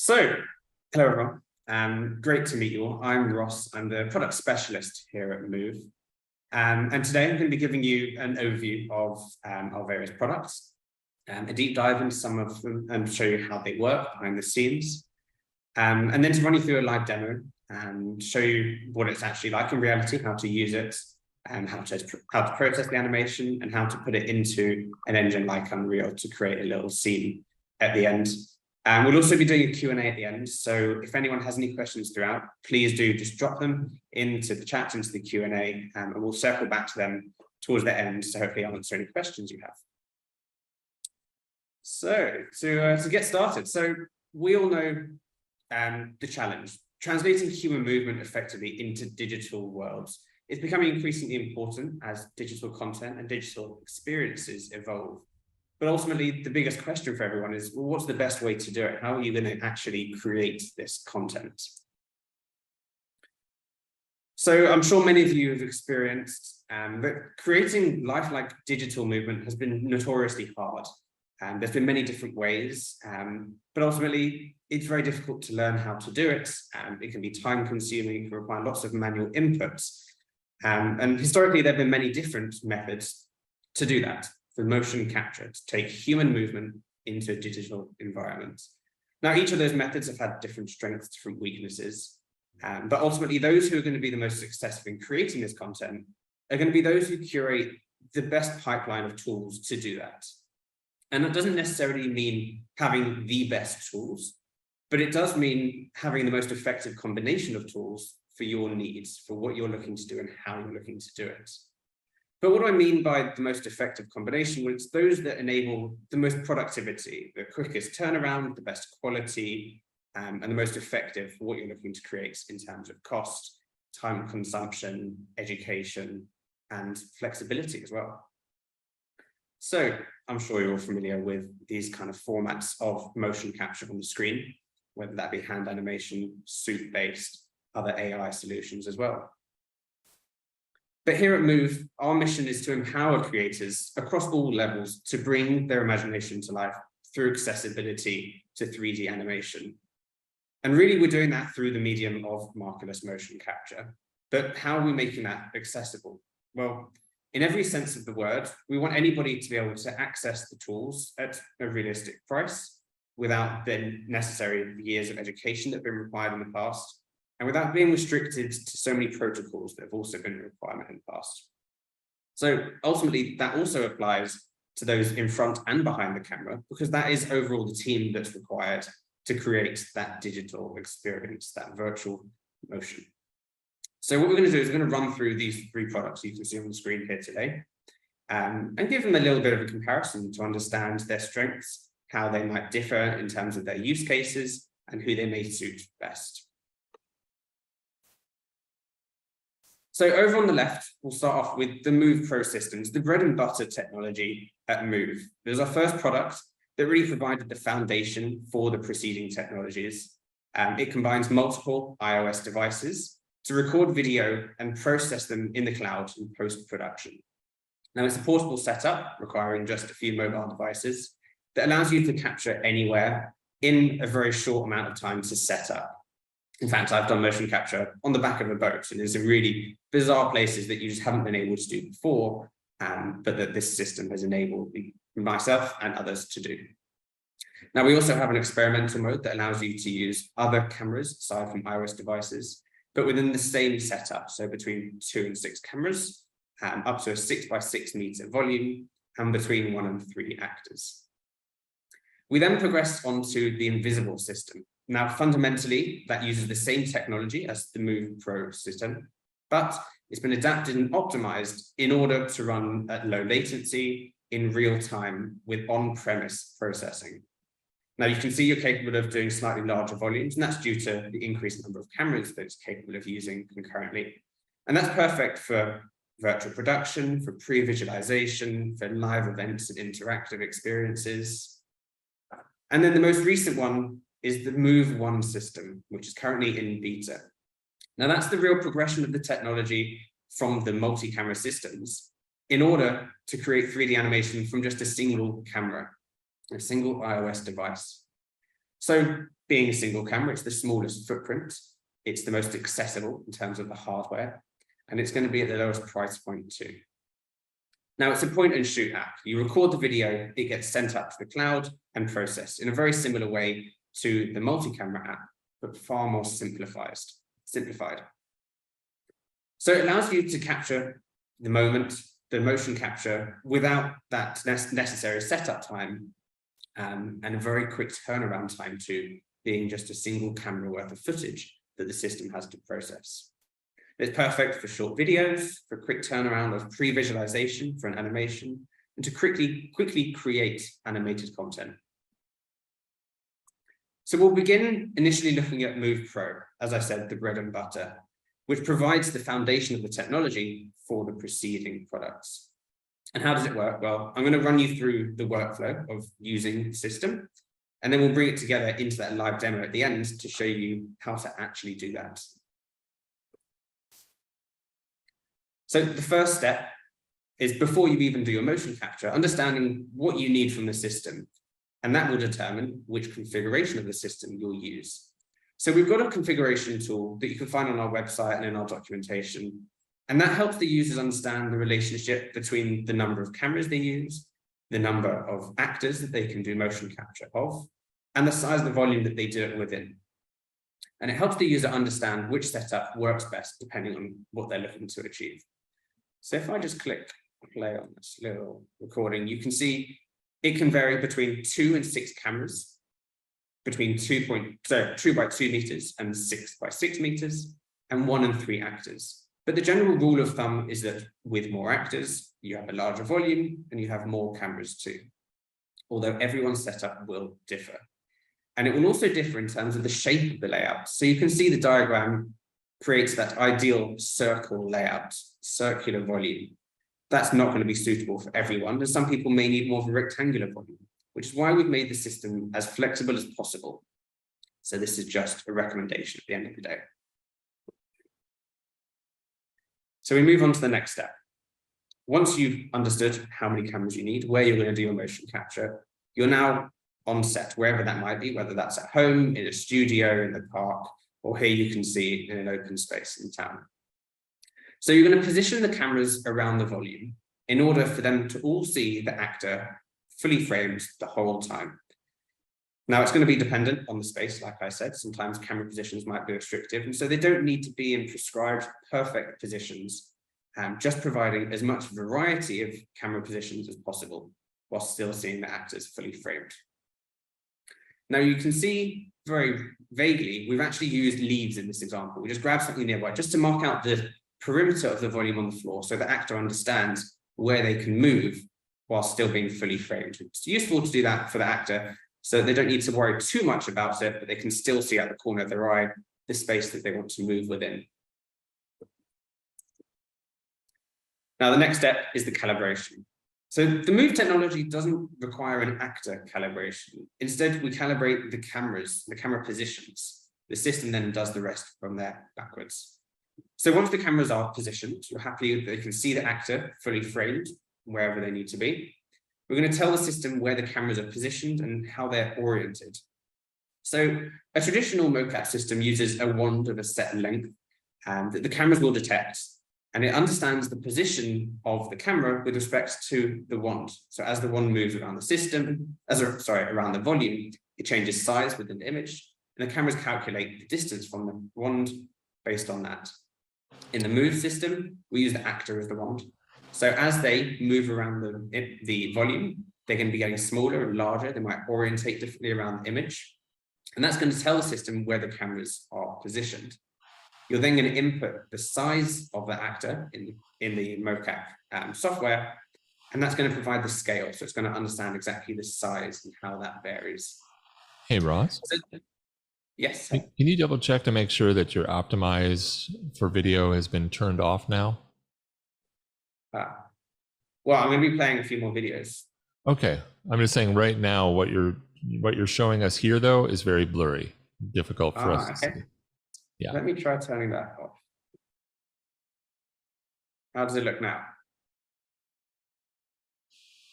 So, hello everyone. Great to meet you all. I'm Ross. I'm the product specialist here at Move. And today I'm going to be giving you an overview of our various products, a deep dive into some of them and show you how they work behind the scenes. And then to run you through a live demo and show you what it's actually like in reality, how to use it, and how to process the animation and how to put it into an engine like Unreal to create a little scene at the end. We'll also be doing a Q&A at the end, so if anyone has any questions throughout, please do just drop them into the chat, into the Q&A, and we'll circle back to them towards the end to hopefully answer any questions you have. So, to get started, so we all know the challenge. Translating human movement effectively into digital worlds is becoming increasingly important as digital content and digital experiences evolve. But ultimately, the biggest question for everyone is, well, what's the best way to do it? How are you going to actually create this content? So I'm sure many of you have experienced that creating lifelike digital movement has been notoriously hard. There's been many different ways, but ultimately, it's very difficult to learn how to do it. It can be time consuming, it can require lots of manual inputs. And historically, there have been many different methods to do that. For motion capture, to take human movement into a digital environment. Now, each of those methods have had different strengths, different weaknesses, but ultimately those who are going to be the most successful in creating this content are going to be those who curate the best pipeline of tools to do that. And that doesn't necessarily mean having the best tools, but it does mean having the most effective combination of tools for your needs, for what you're looking to do and how you're looking to do it. But what do I mean by the most effective combination? Well, it's those that enable the most productivity, the quickest turnaround, the best quality, and the most effective for what you're looking to create in terms of cost, time consumption, education, and flexibility as well. So I'm sure you're all familiar with these kind of formats of motion capture on the screen, whether that be hand animation, suit-based, other AI solutions as well. But here at Move, our mission is to empower creators across all levels to bring their imagination to life through accessibility to 3D animation. And really, we're doing that through the medium of markerless motion capture. But how are we making that accessible? Well, in every sense of the word, we want anybody to be able to access the tools at a realistic price without the necessary years of education that have been required in the past, and without being restricted to so many protocols that have also been a requirement in the past. So ultimately, that also applies to those in front and behind the camera, because that is overall the team that's required to create that digital experience, that virtual motion. So what we're going to do is we're going to run through these three products you can see on the screen here today, and give them a little bit of a comparison to understand their strengths, how they might differ in terms of their use cases, and who they may suit best. So over on the left, we'll start off with the Move Pro systems, the bread and butter technology at Move. It was our first product that really provided the foundation for the preceding technologies. It combines multiple iOS devices to record video and process them in the cloud in post-production. Now, it's a portable setup requiring just a few mobile devices that allows you to capture anywhere in a very short amount of time to set up. In fact, I've done motion capture on the back of a boat, and there's some really bizarre places that you just haven't been able to do before, but that this system has enabled myself and others to do. Now, we also have an experimental mode that allows you to use other cameras aside from iOS devices, but within the same setup, so between 2 and 6 cameras, up to a 6x6 meter volume, and between 1 and 3 actors. We then progressed onto the invisible system. Now, fundamentally, that uses the same technology as the Move Pro system, but it's been adapted and optimized in order to run at low latency in real time with on-premise processing. Now, you can see you're capable of doing slightly larger volumes, and that's due to the increased number of cameras that it's capable of using concurrently. And that's perfect for virtual production, for pre-visualization, for live events and interactive experiences. And then the most recent one is the Move One system, which is currently in beta. Now, that's the real progression of the technology from the multi-camera systems in order to create 3D animation from just a single camera, a single iOS device. So being a single camera, it's the smallest footprint. It's the most accessible in terms of the hardware, and it's going to be at the lowest price point too. Now, it's a point and shoot app. You record the video, it gets sent up to the cloud and processed in a very similar way to the multi-camera app, but far more simplified. So it allows you to capture the moment, the motion capture, without that necessary setup time, and a very quick turnaround time too, being just a single camera worth of footage that the system has to process. It's perfect for short videos, for quick turnaround of pre-visualization for an animation, and to quickly create animated content. So we'll begin initially looking at Move Pro, as I said, the bread and butter, which provides the foundation of the technology for the preceding products. And how does it work? Well, I'm going to run you through the workflow of using the system, and then we'll bring it together into that live demo at the end to show you how to actually do that. So the first step is, before you even do your motion capture, understanding what you need from the system, and that will determine which configuration of the system you'll use. So we've got a configuration tool that you can find on our website and in our documentation, and that helps the users understand the relationship between the number of cameras they use, the number of actors that they can do motion capture of, and the size of the volume that they do it within. And it helps the user understand which setup works best depending on what they're looking to achieve. So if I just click play on this little recording, you can see it can vary between 2 and 6 cameras, between 2 by 2 meters and 6 by 6 meters, and 1 and 3 actors. But the general rule of thumb is that with more actors, you have a larger volume and you have more cameras too, although everyone's setup will differ. And it will also differ in terms of the shape of the layout. So you can see the diagram creates that ideal circle layout, circular volume. That's not going to be suitable for everyone, and some people may need more of a rectangular volume, which is why we've made the system as flexible as possible. So this is just a recommendation at the end of the day. So we move on to the next step. Once you've understood how many cameras you need, where you're going to do your motion capture, you're now on set, wherever that might be, whether that's at home, in a studio, in the park, or here you can see in an open space in town. So you're going to position the cameras around the volume in order for them to all see the actor fully framed the whole time. Now, it's going to be dependent on the space, like I said. Sometimes camera positions might be restrictive, and so they don't need to be in prescribed perfect positions, just providing as much variety of camera positions as possible, while still seeing the actors fully framed. Now, you can see very vaguely, we've actually used leaves in this example. We just grab something nearby just to mark out the perimeter of the volume on the floor so the actor understands where they can move while still being fully framed. It's useful to do that for the actor so they don't need to worry too much about it, but they can still see out the corner of their eye the space that they want to move within. Now, the next step is the calibration. So the Move technology doesn't require an actor calibration. Instead, we calibrate the cameras, the camera positions. The system then does the rest from there backwards. So once the cameras are positioned, you're happy they can see the actor fully framed wherever they need to be. We're going to tell the system where the cameras are positioned and how they're oriented. So a traditional Mocap system uses a wand of a set length that the cameras will detect, and it understands the position of the camera with respect to the wand. So as the wand moves around the system, around the volume, it changes size within the image, and the cameras calculate the distance from the wand based on that. In the Move system, we use the actor as the wand. So as they move around the volume, they're going to be getting smaller and larger. They might orientate differently around the image. And that's going to tell the system where the cameras are positioned. You're then going to input the size of the actor in the Mocap software, and that's going to provide the scale. So it's going to understand exactly the size and how that varies. Hey, Ross. So, yes. Can you double check to make sure that your optimize for video has been turned off now? Well, I'm going to be playing a few more videos. Okay. I'm just saying right now, what you're showing us here, though, is very blurry, difficult for us to see. Yeah. Let me try turning that off. How does it look now?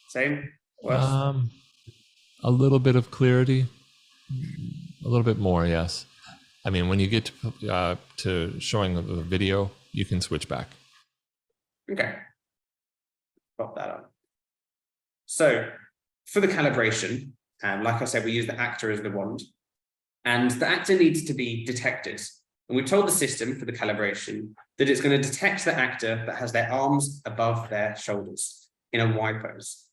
Same? Worse? A little bit of clarity. A little bit more, yes. I mean, when you get to showing the video, you can switch back. Okay. Pop that up. So for the calibration, like I said, we use the actor as the wand, and the actor needs to be detected. And we've told the system for the calibration that it's going to detect the actor that has their arms above their shoulders in a Y pose,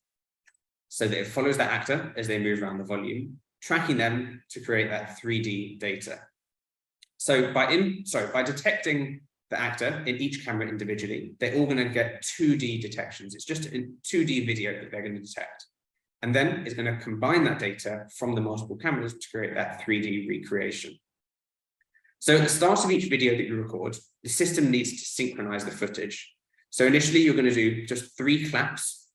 so that it follows that actor as they move around the volume, tracking them to create that 3D data. So by detecting the actor in each camera individually, they're all going to get 2D detections. It's just a 2D video that they're going to detect. And then it's going to combine that data from the multiple cameras to create that 3D recreation. So at the start of each video that you record, the system needs to synchronize the footage. So initially, you're going to do just 3 claps,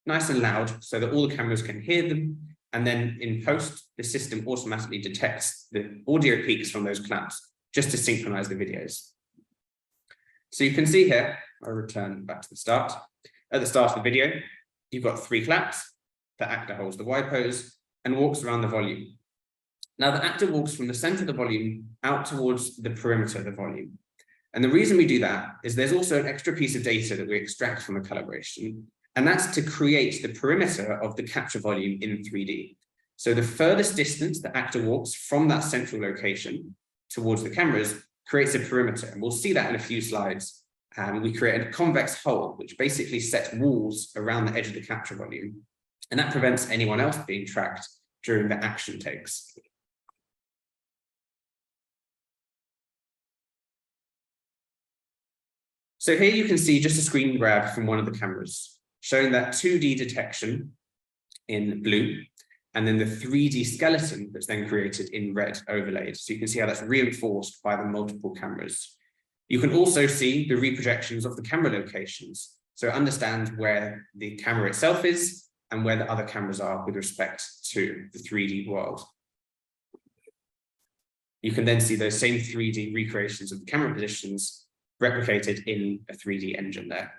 nice and loud, so that all the cameras can hear them. And then in post, the system automatically detects the audio peaks from those claps just to synchronize the videos. So you can see here, I'll return back to the start. At the start of the video, you've got 3 claps. The actor holds the Y pose and walks around the volume. Now the actor walks from the center of the volume out towards the perimeter of the volume. And the reason we do that is there's also an extra piece of data that we extract from the calibration, and that's to create the perimeter of the capture volume in 3D. So the furthest distance the actor walks from that central location towards the cameras creates a perimeter. And we'll see that in a few slides. We create a convex hole, which basically sets walls around the edge of the capture volume. And that prevents anyone else being tracked during the action takes. So here you can see just a screen grab from one of the cameras, showing that 2D detection in blue, and then the 3D skeleton that's then created in red overlaid. So you can see how that's reinforced by the multiple cameras. You can also see the reprojections of the camera locations. So understand where the camera itself is and where the other cameras are with respect to the 3D world. You can then see those same 3D recreations of the camera positions replicated in a 3D engine there.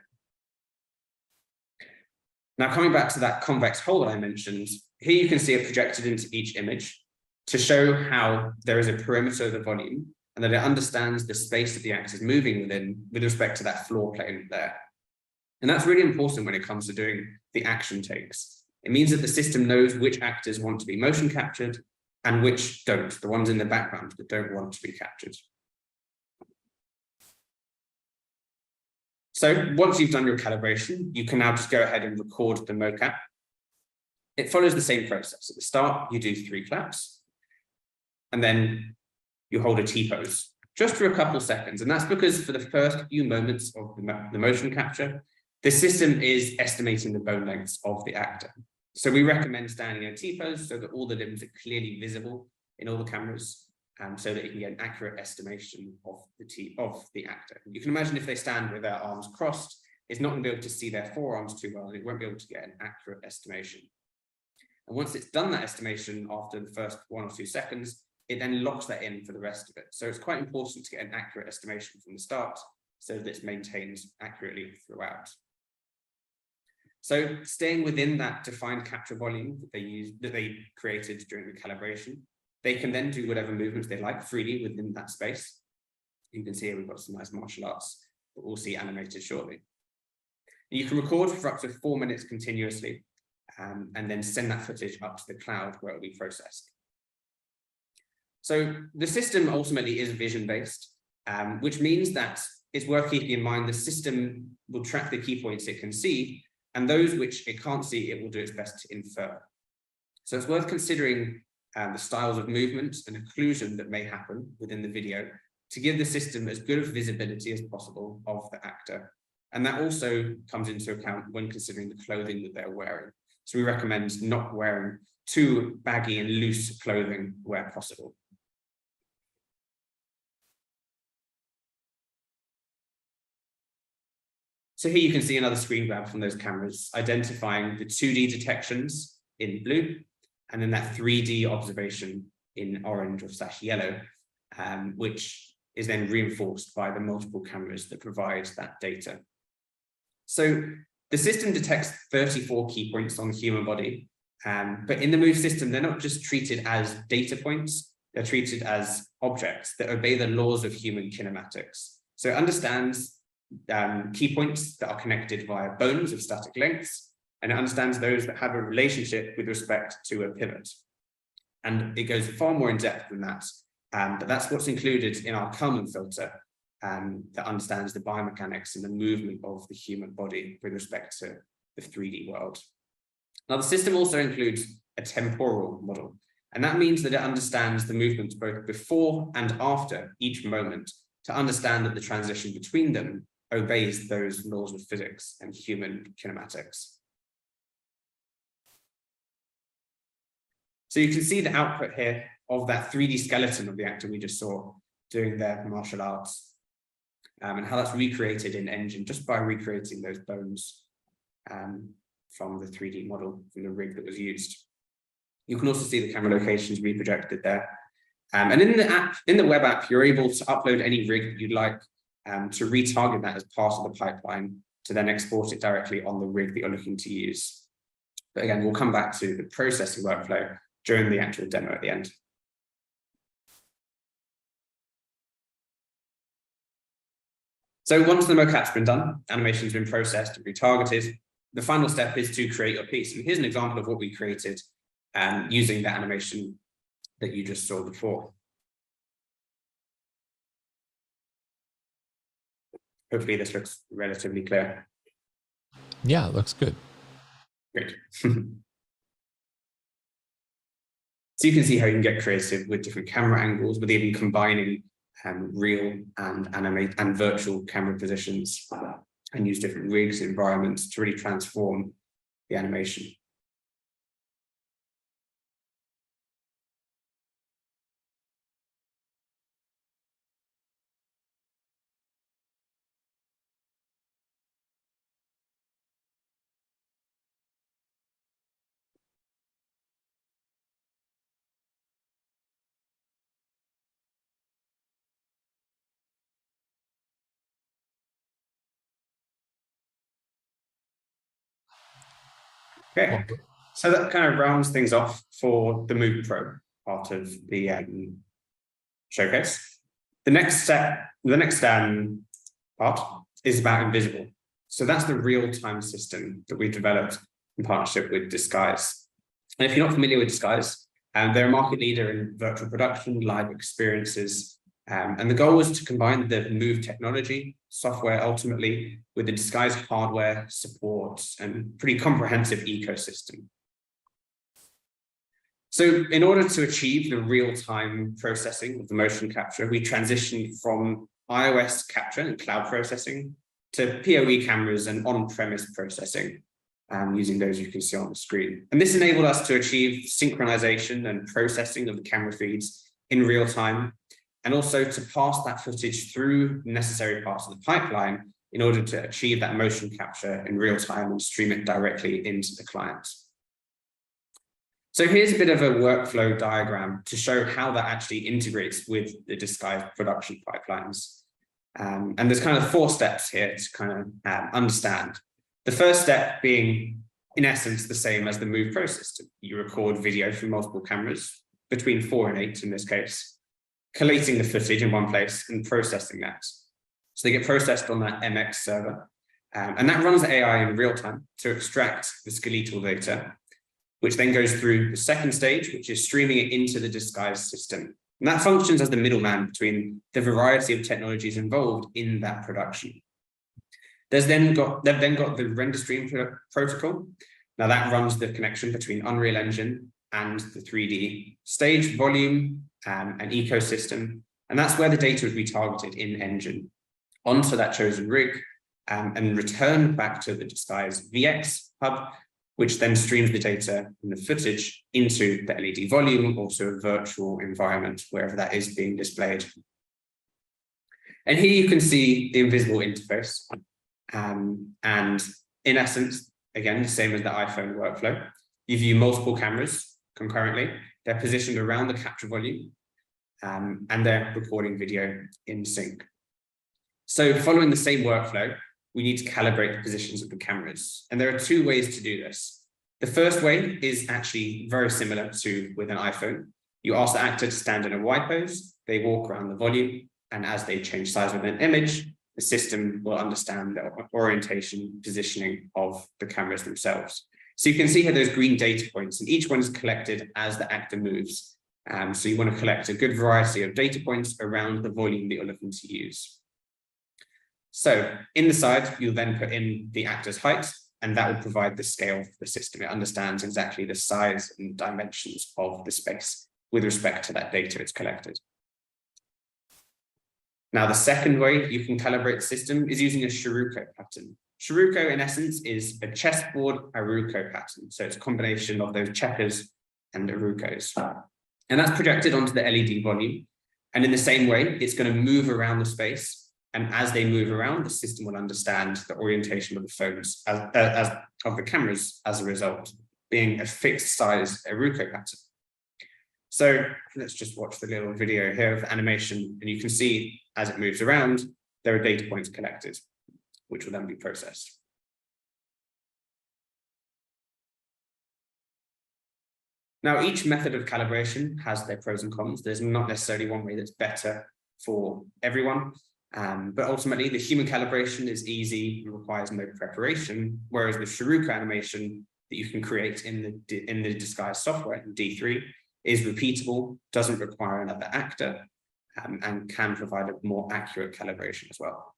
Now, coming back to that convex hole that I mentioned, here you can see it projected into each image to show how there is a perimeter of the volume and that it understands the space that the actor is moving within with respect to that floor plane there. And that's really important when it comes to doing the action takes. It means that the system knows which actors want to be motion captured and which don't, the ones in the background that don't want to be captured. So once you've done your calibration, you can now just go ahead and record the mocap. It follows the same process. At the start, you do 3 claps, and then you hold a T-pose just for a couple of seconds. And that's because for the first few moments of the motion capture, the system is estimating the bone lengths of the actor. So we recommend standing in a T-pose so that all the limbs are clearly visible in all the cameras, so that you can get an accurate estimation of the actor. You can imagine if they stand with their arms crossed, it's not going to be able to see their forearms too well, and it won't be able to get an accurate estimation. And once it's done that estimation after the first 1 or 2 seconds, it then locks that in for the rest of it. So it's quite important to get an accurate estimation from the start so that it's maintained accurately throughout. So staying within that defined capture volume that they created during the calibration, they can then do whatever movements they like freely within that space. You can see here we've got some nice martial arts that we'll see animated shortly. And you can record for up to 4 minutes continuously, and then send that footage up to the cloud where it will be processed. So the system ultimately is vision-based, which means that it's worth keeping in mind the system will track the key points it can see, and those which it can't see, it will do its best to infer. So it's worth considering the styles of movement and occlusion that may happen within the video to give the system as good of visibility as possible of the actor. And that also comes into account when considering the clothing that they're wearing. So we recommend not wearing too baggy and loose clothing where possible. So here you can see another screen grab from those cameras, identifying the 2D detections in blue, and then that 3D observation in orange or /yellow, which is then reinforced by the multiple cameras that provide that data. So the system detects 34 key points on the human body, but in the Move system, they're not just treated as data points, they're treated as objects that obey the laws of human kinematics. So it understands key points that are connected via bones of static lengths, and it understands those that have a relationship with respect to a pivot. And it goes far more in depth than that. But that's what's included in our Kalman filter that understands the biomechanics and the movement of the human body with respect to the 3D world. Now, the system also includes a temporal model, and that means that it understands the movements both before and after each moment to understand that the transition between them obeys those laws of physics and human kinematics. So you can see the output here of that 3D skeleton of the actor we just saw doing their martial arts, and how that's recreated in Engine just by recreating those bones from the 3D model, from the rig that was used. You can also see the camera locations reprojected there. And in the web app, you're able to upload any rig that you'd like to retarget that as part of the pipeline to then export it directly on the rig that you're looking to use. But again, we'll come back to the processing workflow during the actual demo at the end. So once the mocap's been done, animation's been processed and retargeted, the final step is to create your piece. And here's an example of what we created using the animation that you just saw before. Hopefully this looks relatively clear. Yeah, it looks good. Great. So you can see how you can get creative with different camera angles, with even combining real and virtual camera positions, and use different rigs, environments to really transform the animation. Okay, so that kind of rounds things off for the Move Pro part of the showcase. The next part is about Invisible. So that's the real-time system that we developed in partnership with Disguise. And if you're not familiar with Disguise, they're a market leader in virtual production, live experiences, and the goal was to combine the Move technology, software ultimately, with the Disguise hardware, support, and pretty comprehensive ecosystem. So in order to achieve the real-time processing of the motion capture, we transitioned from iOS capture and cloud processing to PoE cameras and on-premise processing, using those you can see on the screen. And this enabled us to achieve synchronization and processing of the camera feeds in real time, and also to pass that footage through necessary parts of the pipeline in order to achieve that motion capture in real time and stream it directly into the client. So here's a bit of a workflow diagram to show how that actually integrates with the Disguise production pipelines. And there's kind of 4 steps here to kind of understand. The first step being, in essence, the same as the Move Pro system. You record video from multiple cameras, between 4 and 8 in this case, collating the footage in one place and processing that. So they get processed on that MX server, and that runs the AI in real time to extract the skeletal data, which then goes through the second stage, which is streaming it into the Disguise system. And that functions as the middleman between the variety of technologies involved in that production. They've then got the render stream protocol. Now that runs the connection between Unreal Engine and the 3D stage, volume, and ecosystem. And that's where the data is retargeted in Engine onto that chosen rig and returned back to the Disguise VX hub, which then streams the data and the footage into the LED volume, also a virtual environment, wherever that is being displayed. And here you can see the Invisible interface. And in essence, again, the same as the iPhone workflow, you view multiple cameras concurrently. They're positioned around the capture volume, and they're recording video in sync. So following the same workflow, we need to calibrate the positions of the cameras. And there are 2 ways to do this. The first way is actually very similar to with an iPhone. You ask the actor to stand in a Y pose, they walk around the volume, and as they change size within an image, the system will understand the orientation, positioning of the cameras themselves. So you can see here those green data points, and each one is collected as the actor moves. So you want to collect a good variety of data points around the volume that you're looking to use. So in the side, you'll then put in the actor's height, and that will provide the scale for the system. It understands exactly the size and dimensions of the space with respect to that data it's collected. Now, the second way you can calibrate the system is using a Sharukko pattern. Sharukko, in essence, is a chessboard Haruko pattern. So it's a combination of those checkers and Harukos. And that's projected onto the LED volume. And in the same way, it's going to move around the space. And as they move around, the system will understand the orientation of the phones of the cameras as a result, being a fixed size Haruko pattern. So let's just watch the little video here of the animation, and you can see as it moves around, there are data points collected, which will then be processed. Now, each method of calibration has their pros and cons. There's not necessarily one way that's better for everyone, but ultimately the human calibration is easy and requires no preparation, whereas the Sharukko animation that you can create in the disguise software in D3 is repeatable, doesn't require another actor, and can provide a more accurate calibration as well.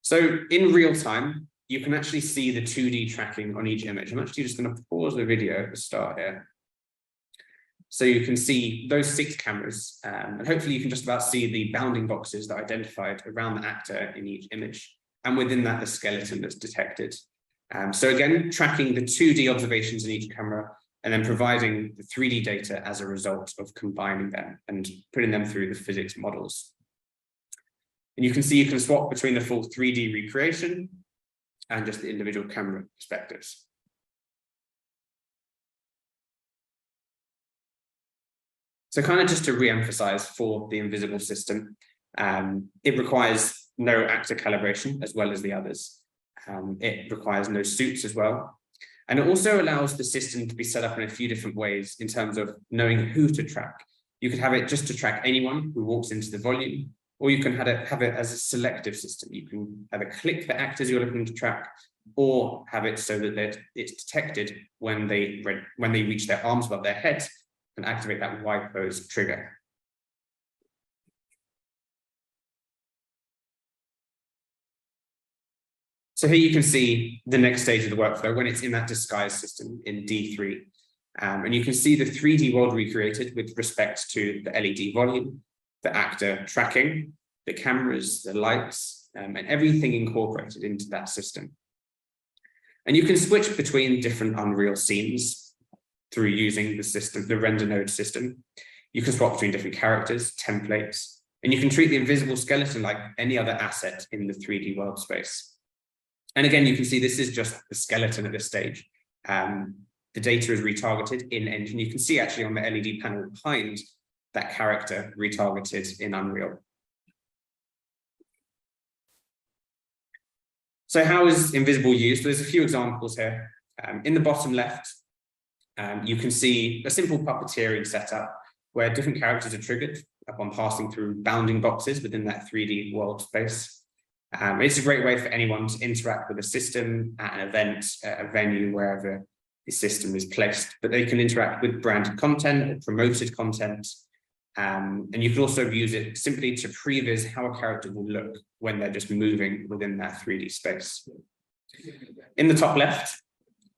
So in real time, you can actually see the 2D tracking on each image. I'm actually just going to pause the video at the start here. So you can see those 6 cameras, and hopefully you can just about see the bounding boxes that are identified around the actor in each image. And within that, the skeleton that's detected. So again, tracking the 2D observations in each camera, and then providing the 3D data as a result of combining them and putting them through the physics models. And you can see you can swap between the full 3D recreation and just the individual camera perspectives. So kind of just to re-emphasize for the invisible system, it requires no actor calibration as well as the others. It requires no suits as well. And it also allows the system to be set up in a few different ways in terms of knowing who to track. You could have it just to track anyone who walks into the volume, or you can have it as a selective system. You can have it click the actors you're looking to track, or have it so that it's detected when they reach their arms above their heads and activate that Y pose trigger. So here you can see the next stage of the workflow when it's in that disguise system in D3. And you can see the 3D world recreated with respect to the LED volume, the actor tracking, the cameras, the lights, and everything incorporated into that system. And you can switch between different Unreal scenes through using the system, the render node system. You can swap between different characters, templates, and you can treat the invisible skeleton like any other asset in the 3D world space. And again, you can see this is just the skeleton at this stage. The data is retargeted in engine. You can see actually on the LED panel behind that character retargeted in Unreal. So how is Invisible used? There's a few examples here. In the bottom left, you can see a simple puppeteering setup where different characters are triggered upon passing through bounding boxes within that 3D world space. It's a great way for anyone to interact with a system at an event, at a venue, wherever the system is placed, but they can interact with branded content or promoted content. And you can also use it simply to previs how a character will look when they're just moving within that 3D space. In the top left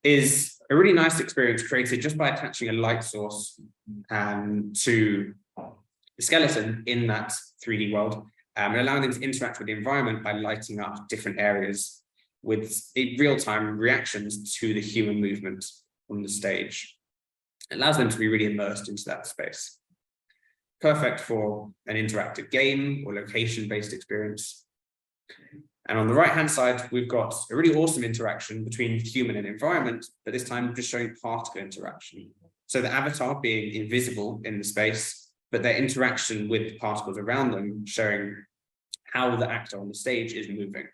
is a really nice experience created just by attaching a light source to the skeleton in that 3D world, and allowing them to interact with the environment by lighting up different areas with real-time reactions to the human movement on the stage. It allows them to be really immersed into that space. Perfect for an interactive game or location-based experience. And on the right-hand side, we've got a really awesome interaction between human and environment, but this time just showing particle interaction. So the avatar being invisible in the space, but their interaction with the particles around them, showing how the actor on the stage is moving,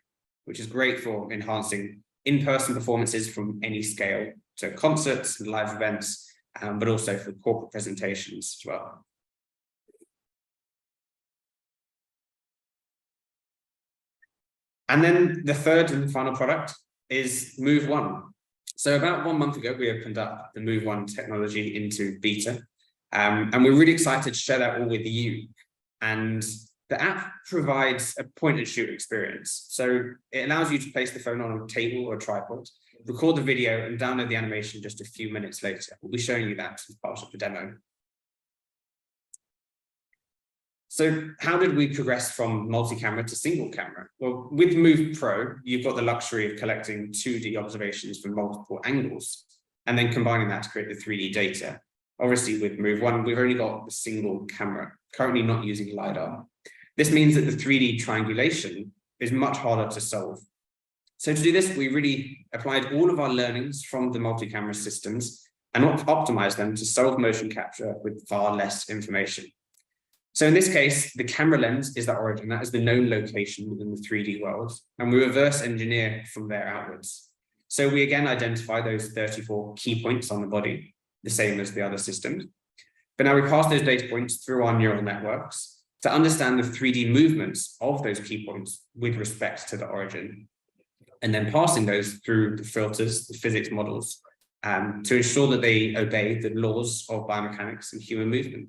which is great for enhancing in-person performances from any scale to concerts and live events, but also for corporate presentations as well. And then the third and final product is Move.AI. So about 1 month ago, we opened up the Move.AI technology into beta, and we're really excited to share that all with you. And the app provides a point-and-shoot experience. So it allows you to place the phone on a table or a tripod, record the video, and download the animation just a few minutes later. We'll be showing you that as part of the demo. So how did we progress from multi-camera to single camera? Well, with Move Pro, you've got the luxury of collecting 2D observations from multiple angles, and then combining that to create the 3D data. Obviously, with Move.AI, we've only got the single camera, currently not using LiDAR. This means that the 3D triangulation is much harder to solve. So to do this, we really applied all of our learnings from the multi-camera systems and optimized them to solve motion capture with far less information. So in this case, the camera lens is the origin, that is the known location within the 3D world, and we reverse engineer from there outwards. So we again identify those 34 key points on the body, the same as the other systems. But now we pass those data points through our neural networks to understand the 3D movements of those key points with respect to the origin, and then passing those through the filters, the physics models, to ensure that they obey the laws of biomechanics and human movement.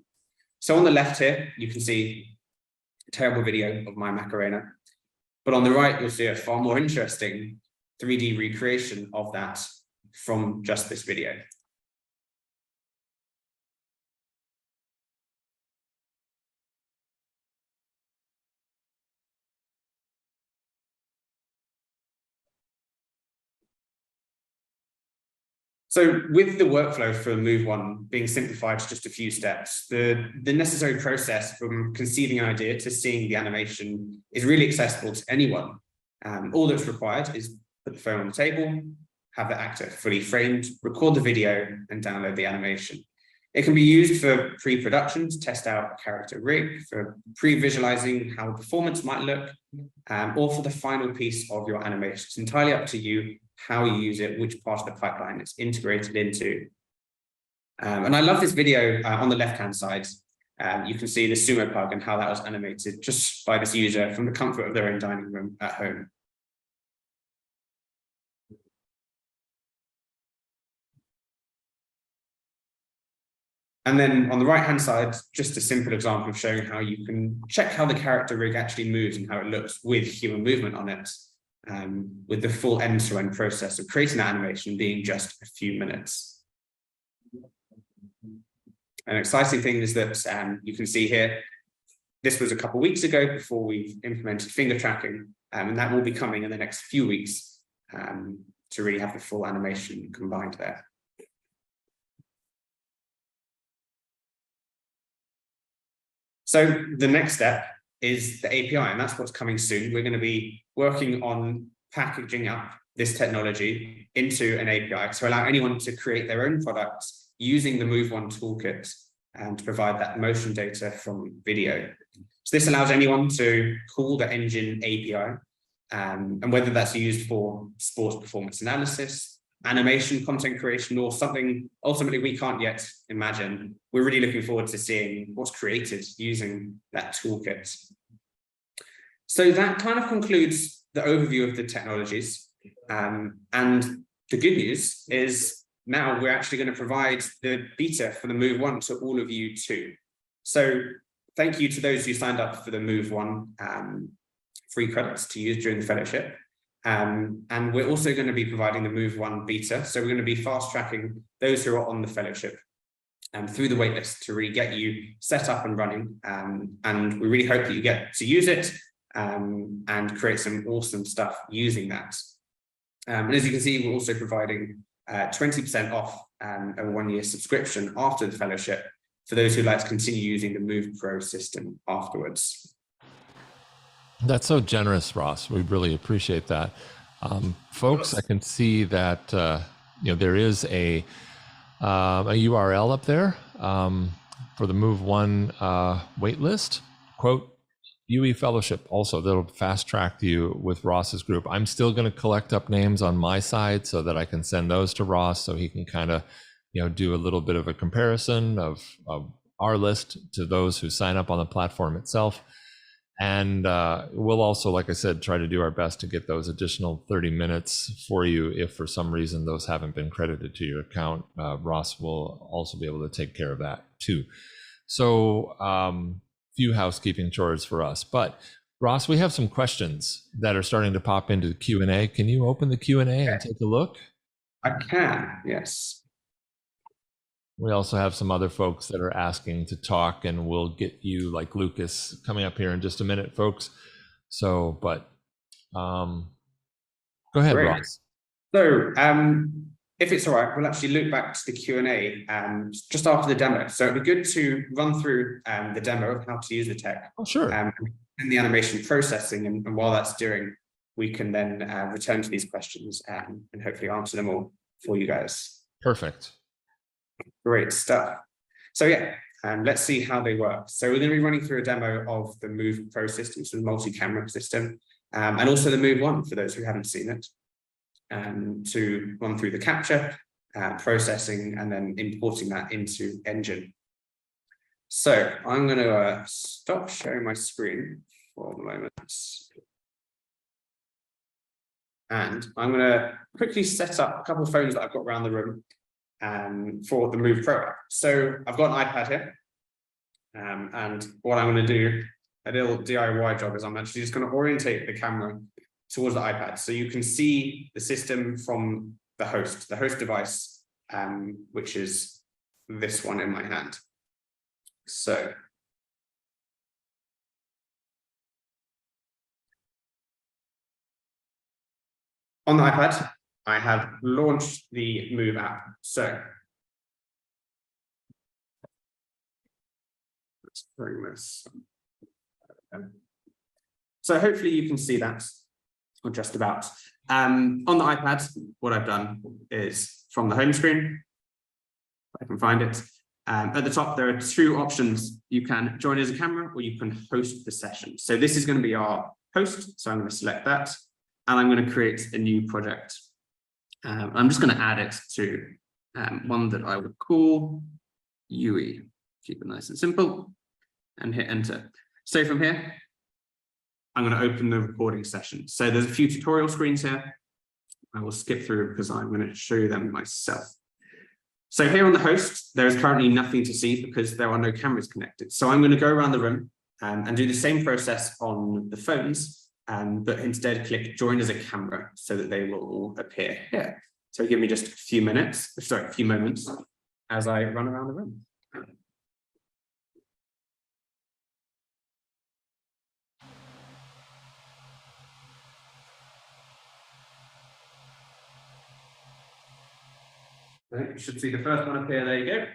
So on the left here, you can see a terrible video of my Macarena, but on the right, you'll see a far more interesting 3D recreation of that from just this video. So with the workflow for Move.AI being simplified to just a few steps, the necessary process from conceiving an idea to seeing the animation is really accessible to anyone. All that's required is put the phone on the table, have the actor fully framed, record the video, and download the animation. It can be used for pre-production to test out a character rig, for pre-visualizing how a performance might look, or for the final piece of your animation. It's entirely up to you how you use it, which part of the pipeline it's integrated into. And I love this video on the left-hand side. You can see the sumo plug and how that was animated just by this user from the comfort of their own dining room at home. And then on the right-hand side, just a simple example of showing how you can check how the character rig actually moves and how it looks with human movement on it, with the full end-to-end process of creating that animation being just a few minutes. An exciting thing is that you can see here, this was a couple of weeks ago before we implemented finger tracking, and that will be coming in the next few weeks to really have the full animation combined there. So the next step is the API, and that's what's coming soon. We're going to be working on packaging up this technology into an API to allow anyone to create their own products using the Move.AI toolkit and to provide that motion data from video. So this allows anyone to call the engine API, and whether that's used for sports performance analysis, animation, content creation, or something ultimately we can't yet imagine. We're really looking forward to seeing what's created using that toolkit. So that kind of concludes the overview of the technologies. And the good news is now we're actually going to provide the beta for the Move.AI to all of you too. So thank you to those who signed up for the Move.AI free credits to use during the fellowship. And we're also going to be providing the Move.AI beta. So we're going to be fast tracking those who are on the fellowship through the waitlist to really get you set up and running. And we really hope that you get to use it and create some awesome stuff using that. And as you can see, we're also providing 20% off a 1-year subscription after the fellowship for those who'd like to continue using the Move Pro system afterwards. That's so generous, Ross. We really appreciate that. Folks, I can see that there is a URL up there for the Move.AI wait list. Quote, UE Fellowship also, that'll fast track you with Ross's group. I'm still going to collect up names on my side so that I can send those to Ross so he can kind of, do a little bit of a comparison of our list to those who sign up on the platform itself. And we'll also, like I said, try to do our best to get those additional 30 minutes for you. If for some reason those haven't been credited to your account, Ross will also be able to take care of that too. So few housekeeping chores for us. But Ross, we have some questions that are starting to pop into the Q&A. Can you open the Q&A and take a look? I can, yes. We also have some other folks that are asking to talk, and we'll get you, like Lucas, coming up here in just a minute, folks. So, but go ahead, Great. Ross. So, if it's all right, we'll actually loop back to the Q&A just after the demo. So it'd be good to run through the demo of how to use the tech. Oh, sure. And the animation processing, and while that's doing, we can then return to these questions and hopefully answer them all for you guys. Perfect. Great stuff. So yeah, let's see how they work. So we're going to be running through a demo of the Move Pro system, so the multi-camera system, and also the Move One for those who haven't seen it, to run through the capture, processing, and then importing that into Engine. So I'm going to stop sharing my screen for the moment. And I'm going to quickly set up a couple of phones that I've got around the room for the Move Pro app. So I've got an iPad here. And what I'm going to do, a little DIY job, is I'm actually just going to orientate the camera towards the iPad. So you can see the system from the host device, which is this one in my hand. So on the iPad, I have launched the Move app. So let's bring this. So hopefully you can see that, or just about. On the iPad, what I've done is from the home screen, if I can find it. At the top, there are two options. You can join as a camera, or you can host the session. So this is going to be our host. So I'm going to select that, and I'm going to create a new project. I'm just going to add it to one that I would call UE. Keep it nice and simple, and hit enter. So from here, I'm going to open the recording session. So there's a few tutorial screens here. I will skip through because I'm going to show you them myself. So here on the host, there is currently nothing to see because there are no cameras connected. So I'm going to go around the room and do the same process on the phones, but instead click join as a camera so that they will all appear here. So give me just a few moments as I run around the room. You should see the first one appear. There you go.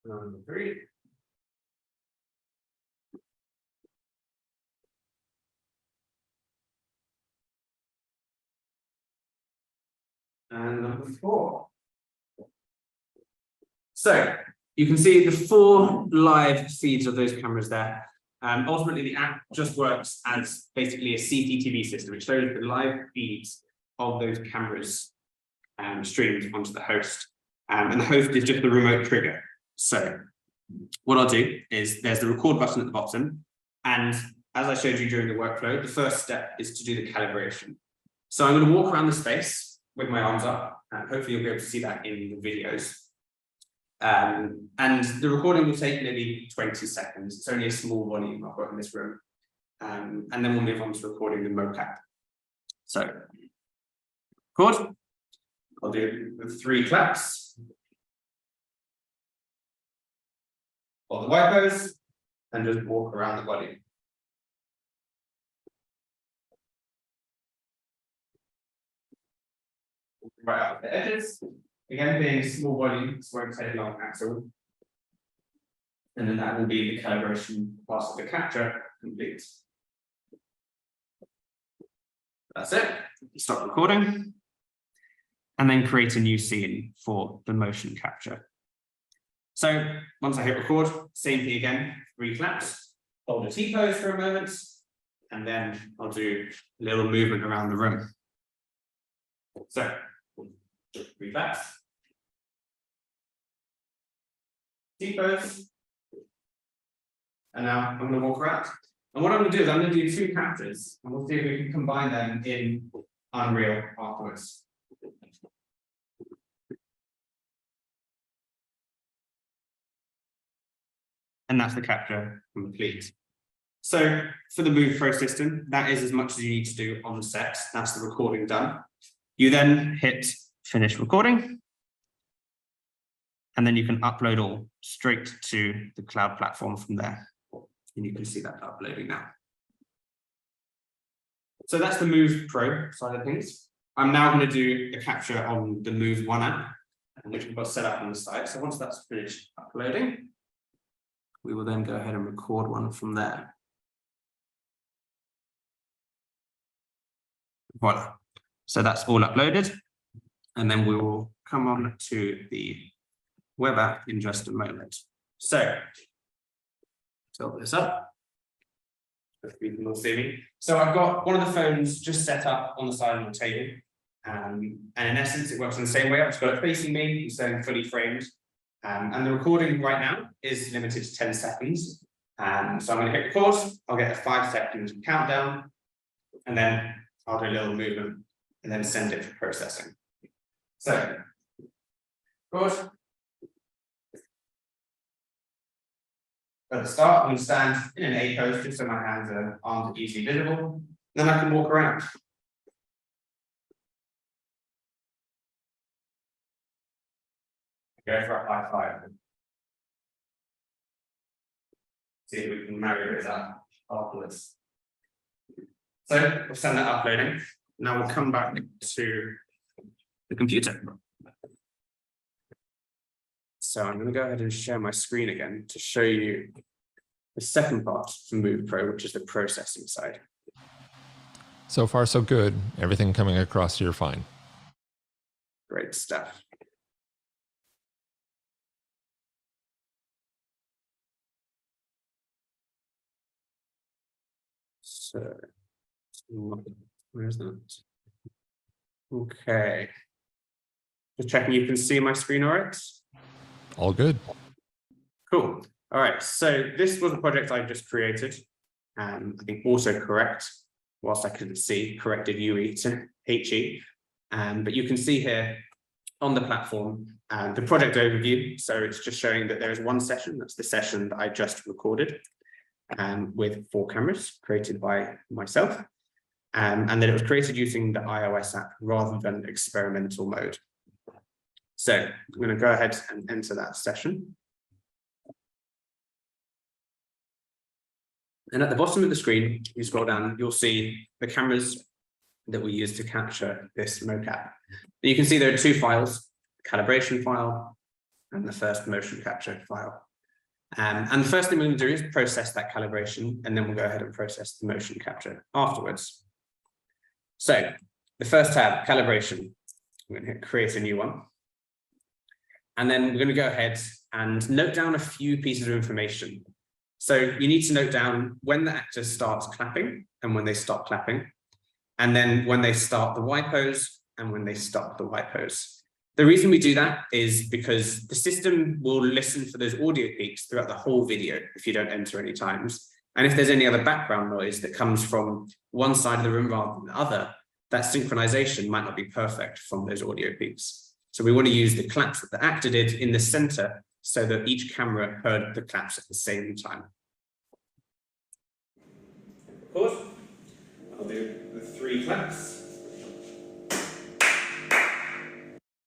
Number 3. And number 4. So you can see the 4 live feeds of those cameras there. Ultimately, the app just works as basically a CCTV system. It shows the live feeds of those cameras streamed onto the host. And the host is just the remote trigger. So what I'll do is there's the record button at the bottom. And as I showed you during the workflow, the first step is to do the calibration. So I'm going to walk around the space with my arms up. Hopefully you'll be able to see that in the videos. And the recording will take maybe 20 seconds. It's only a small volume I've got in this room. And then we'll move on to recording the Mocap. So, record. I'll do the 3 claps. Or the wipers, and just walk around the body. Right out the edges. Again, being small volume, this won't take long at all. And then that will be the calibration part of the capture complete. That's it. Stop recording. And then create a new scene for the motion capture. So once I hit record, same thing again, 3 claps, hold a T-pose for a moment, and then I'll do a little movement around the room. So 3 claps, T-pose, and now I'm going to walk around. And what I'm going to do is I'm going to do 2 captures, and we'll see if we can combine them in Unreal afterwards. And that's the capture complete. So for the Move Pro system, that is as much as you need to do on the set. That's the recording done. You then hit finish recording. And then you can upload all straight to the cloud platform from there. And you can see that uploading now. So that's the Move Pro side of things. I'm now going to do a capture on the Move 1 app, which we've got set up on the side. So once that's finished uploading, we will then go ahead and record one from there. Voila. So that's all uploaded. And then we will come on to the web app in just a moment. So, tilt this up. Hopefully you can all see me. So I've got one of the phones just set up on the side of the table. And in essence, it works in the same way. I've just got it facing me, so fully framed. And the recording right now is limited to 10 seconds. So I'm going to hit record. I'll get a 5-second countdown. And then I'll do a little movement and then send it for processing. So, record. At the start, I'm going to stand in an A pose just so my hands aren't easily visible. Then I can walk around. Go for a high 5. See if we can marry it up afterwards. So we'll send that uploading. Now we'll come back to the computer. So I'm going to go ahead and share my screen again to show you the second part from Move Pro, which is the processing side. So far, so good. Everything coming across here fine. Great stuff. So, where is that? Okay. Just checking you can see my screen all right? All good. Cool. All right. So this was a project I just created. I think also correct, whilst I couldn't see, corrected UE to HE. But you can see here on the platform the project overview. So it's just showing that there is one session. That's the session that I just recorded with 4 cameras created by myself. And that it was created using the iOS app rather than experimental mode. So I'm going to go ahead and enter that session. And at the bottom of the screen, you scroll down, you'll see the cameras that we use to capture this mocap. And you can see there are 2 files, the calibration file and the first motion capture file. And the first thing we're going to do is process that calibration, and then we'll go ahead and process the motion capture afterwards. So the first tab, calibration, I'm going to hit create a new one. And then we're going to go ahead and note down a few pieces of information. So you need to note down when the actor starts clapping and when they stop clapping, and then when they start the Y pose and when they stop the Y pose. The reason we do that is because the system will listen for those audio peaks throughout the whole video if you don't enter any times. And if there's any other background noise that comes from one side of the room rather than the other, that synchronization might not be perfect from those audio peaks. So we want to use the claps that the actor did in the center so that each camera heard the claps at the same time. Of course, I'll do the 3 claps.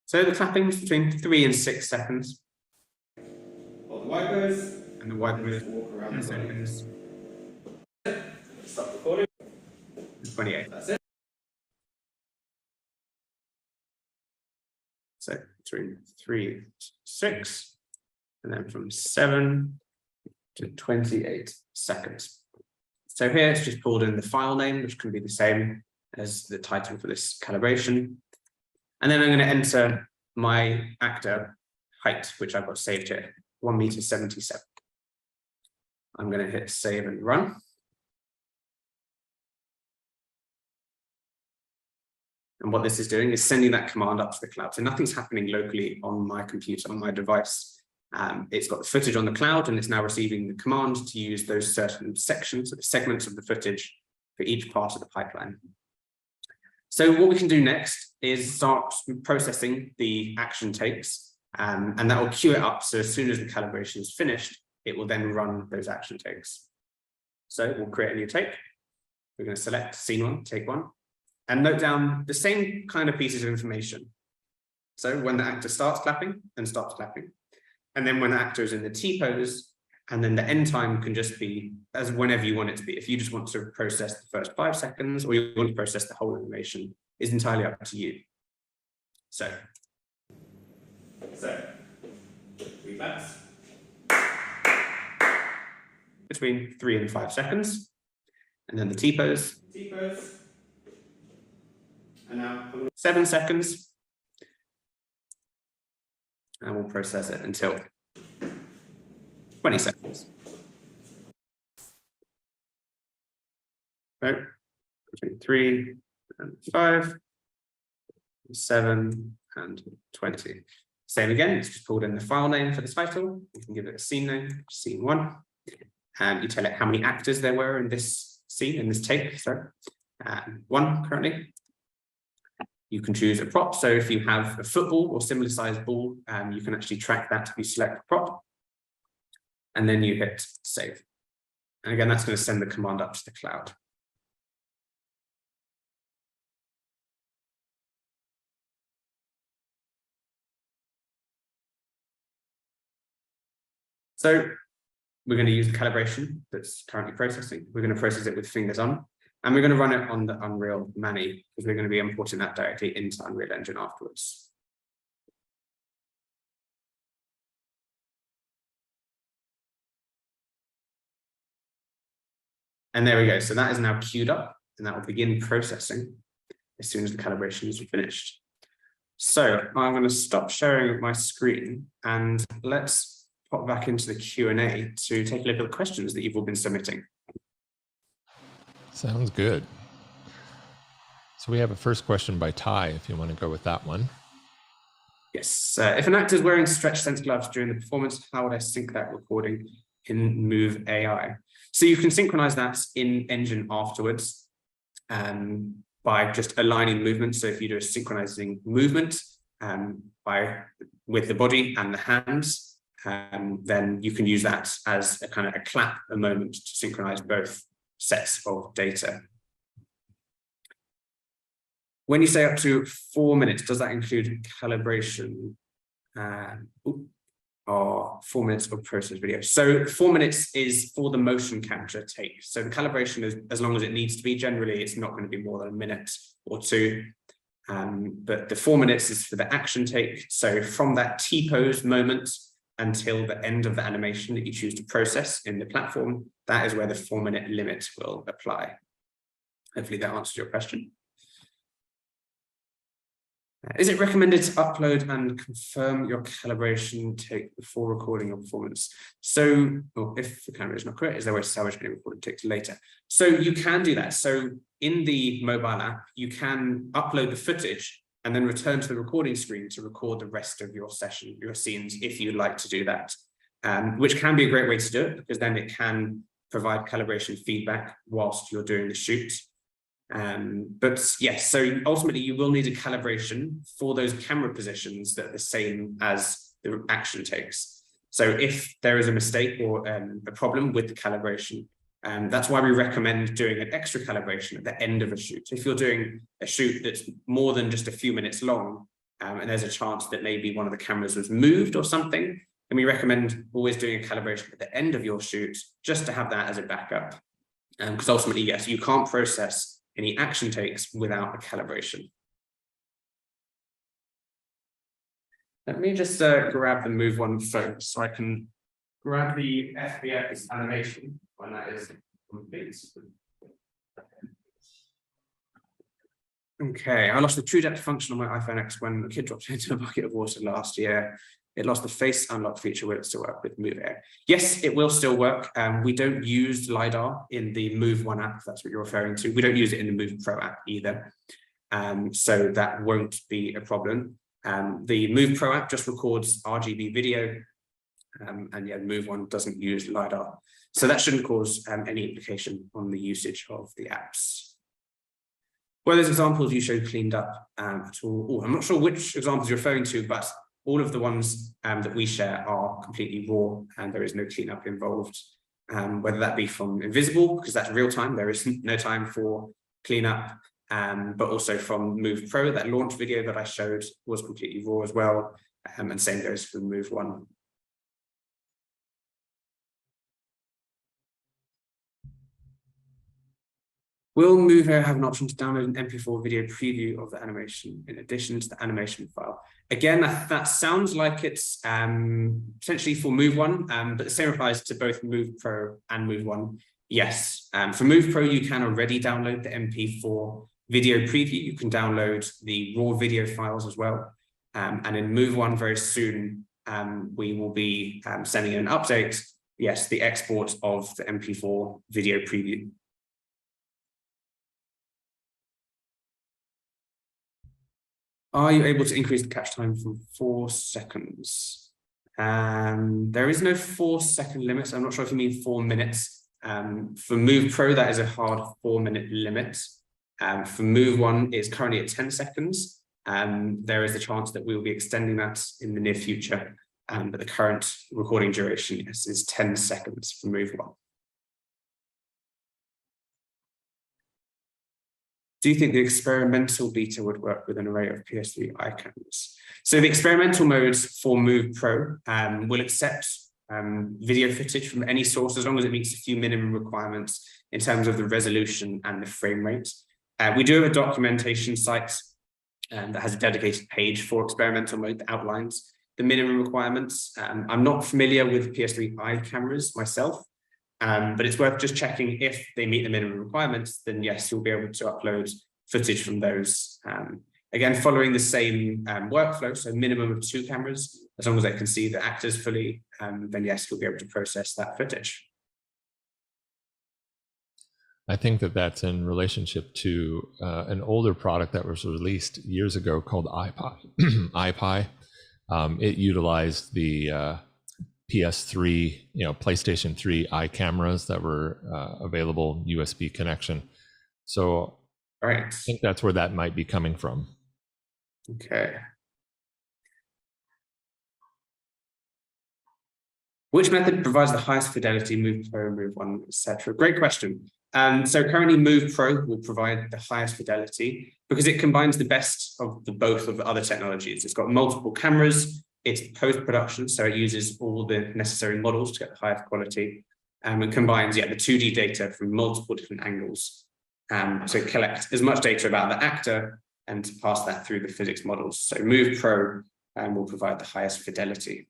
So the clapping is between 3 and 6 seconds. Hold the wipers, and the wipers walk around the seconds. Stop recording. 28. That's it. So between 3 to 6, and then from 7 to 28 seconds. So here it's just pulled in the file name, which can be the same as the title for this calibration. And then I'm going to enter my actor height, which I've got saved here, 1.77 meters. I'm going to hit save and run. And what this is doing is sending that command up to the cloud. So nothing's happening locally on my computer, on my device. It's got the footage on the cloud, and it's now receiving the command to use those certain sections, segments of the footage for each part of the pipeline. So what we can do next is start processing the action takes, and that will queue it up. So as soon as the calibration is finished, it will then run those action takes. So we'll create a new take. We're going to select scene 1, take 1, and note down the same kind of pieces of information. So when the actor starts clapping and stops clapping, and then when the actor is in the T-pose, and then the end time can just be as whenever you want it to be. If you just want to process the first 5 seconds, or you want to process the whole animation, is entirely up to you. So 3 claps. Between 3 and 5 seconds. And then the T-pose. And now 7 seconds. And we'll process it until 20 seconds. Right. Between 3 and 5, 7 and 20. Same again, it's just pulled in the file name for the title. You can give it a scene name, scene 1. And you tell it how many actors there were in this scene, in this take, sorry. 1 currently. You can choose a prop. So if you have a football or similar sized ball, you can actually track that if you select the prop. And then you hit save. And again, that's going to send the command up to the cloud. So we're going to use the calibration that's currently processing. We're going to process it with fingers on, and we're going to run it on the Unreal Mani, because we're going to be importing that directly into Unreal Engine afterwards. And there we go. So that is now queued up, and that will begin processing as soon as the calibration is finished. So I'm going to stop sharing my screen, and let's pop back into the Q&A to take a look at the questions that you've all been submitting. Sounds good. So we have a first question by Ty, if you want to go with that one. Yes. If an actor is wearing stretch sense gloves during the performance, how would I sync that recording in Move.AI? So you can synchronize that in Engine afterwards by just aligning movement. So if you do a synchronizing movement with the body and the hands, then you can use that as a kind of a clap, a moment to synchronize both sets of data. When you say up to 4 minutes, does that include calibration or 4 minutes of process video? So 4 minutes is for the motion capture take. So the calibration is as long as it needs to be. Generally, it's not going to be more than a minute or 2. But the 4 minutes is for the action take. So from that T-pose moment until the end of the animation that you choose to process in the platform, that is where the 4 minute limit will apply. Hopefully that answers your question. Is it recommended to upload and confirm your calibration take before recording your performance? So, if the camera is not correct, is there a way to salvage any recorded takes later? So you can do that. So in the mobile app, you can upload the footage and then return to the recording screen to record the rest of your session, your scenes, if you'd like to do that, which can be a great way to do it, because then it can provide calibration feedback whilst you're doing the shoot. But yes, so ultimately you will need a calibration for those camera positions that are the same as the action takes. So if there is a mistake or a problem with the calibration, that's why we recommend doing an extra calibration at the end of a shoot. If you're doing a shoot that's more than just a few minutes long, and there's a chance that maybe one of the cameras was moved or something, then we recommend always doing a calibration at the end of your shoot, just to have that as a backup. Because ultimately, yes, you can't process any action takes without a calibration. Let me just grab the Move one first so I can grab the FBX animation when that is complete. Okay, I lost the true depth function on my iPhone X when the kid dropped into a bucket of water last year. It lost the face unlock feature. Will it still work with Move.AI? Yes, it will still work. We don't use LiDAR in the Move.1 app, if that's what you're referring to. We don't use it in the Move Pro app either. So that won't be a problem. The Move Pro app just records RGB video. And yeah, Move.1 doesn't use LiDAR. So that shouldn't cause any implication on the usage of the apps. Were those examples you showed cleaned up at all? I'm not sure which examples you're referring to, but all of the ones that we share are completely raw and there is no cleanup involved. Whether that be from Invisible, because that's real time, there is no time for cleanup, but also from Move Pro, that launch video that I showed was completely raw as well. And same goes for Move.1. Will Move.AI have an option to download an MP4 video preview of the animation in addition to the animation file? Again, that sounds like it's potentially for Move.1, but the same applies to both Move Pro and Move.1. Yes, for Move Pro, you can already download the MP4 video preview. You can download the raw video files as well. And in Move.1 very soon, we will be sending an update. Yes, the export of the MP4 video preview. Are you able to increase the catch time from 4 seconds? There is no 4-second limit. I'm not sure if you mean 4 minutes. For Move Pro, that is a hard 4-minute limit. For Move.1, it's currently at 10 seconds. There is a chance that we will be extending that in the near future. But the current recording duration is 10 seconds for Move.1. Do you think the experimental beta would work with an array of PS3i cameras? So the experimental modes for Move Pro will accept video footage from any source as long as it meets a few minimum requirements in terms of the resolution and the frame rate. We do have a documentation site that has a dedicated page for experimental mode that outlines the minimum requirements. I'm not familiar with PS3i cameras myself, but it's worth just checking if they meet the minimum requirements, then yes, you'll be able to upload footage from those. Again, following the same workflow, so minimum of 2 cameras, as long as they can see the actors fully, then yes, you'll be able to process that footage. I think that that's in relationship to an older product that was released years ago called iPi. It utilized the PS3, PlayStation 3 cameras that were available USB connection. So right. I think that's where that might be coming from. Okay. Which method provides the highest fidelity, Move Pro, Move.1, etc.? Great question. So currently Move Pro will provide the highest fidelity because it combines the best of both of the other technologies. It's got multiple cameras. It's post-production, so it uses all the necessary models to get the highest quality. It combines, the 2D data from multiple different angles to collect as much data about the actor and to pass that through the physics models. So Move Pro will provide the highest fidelity.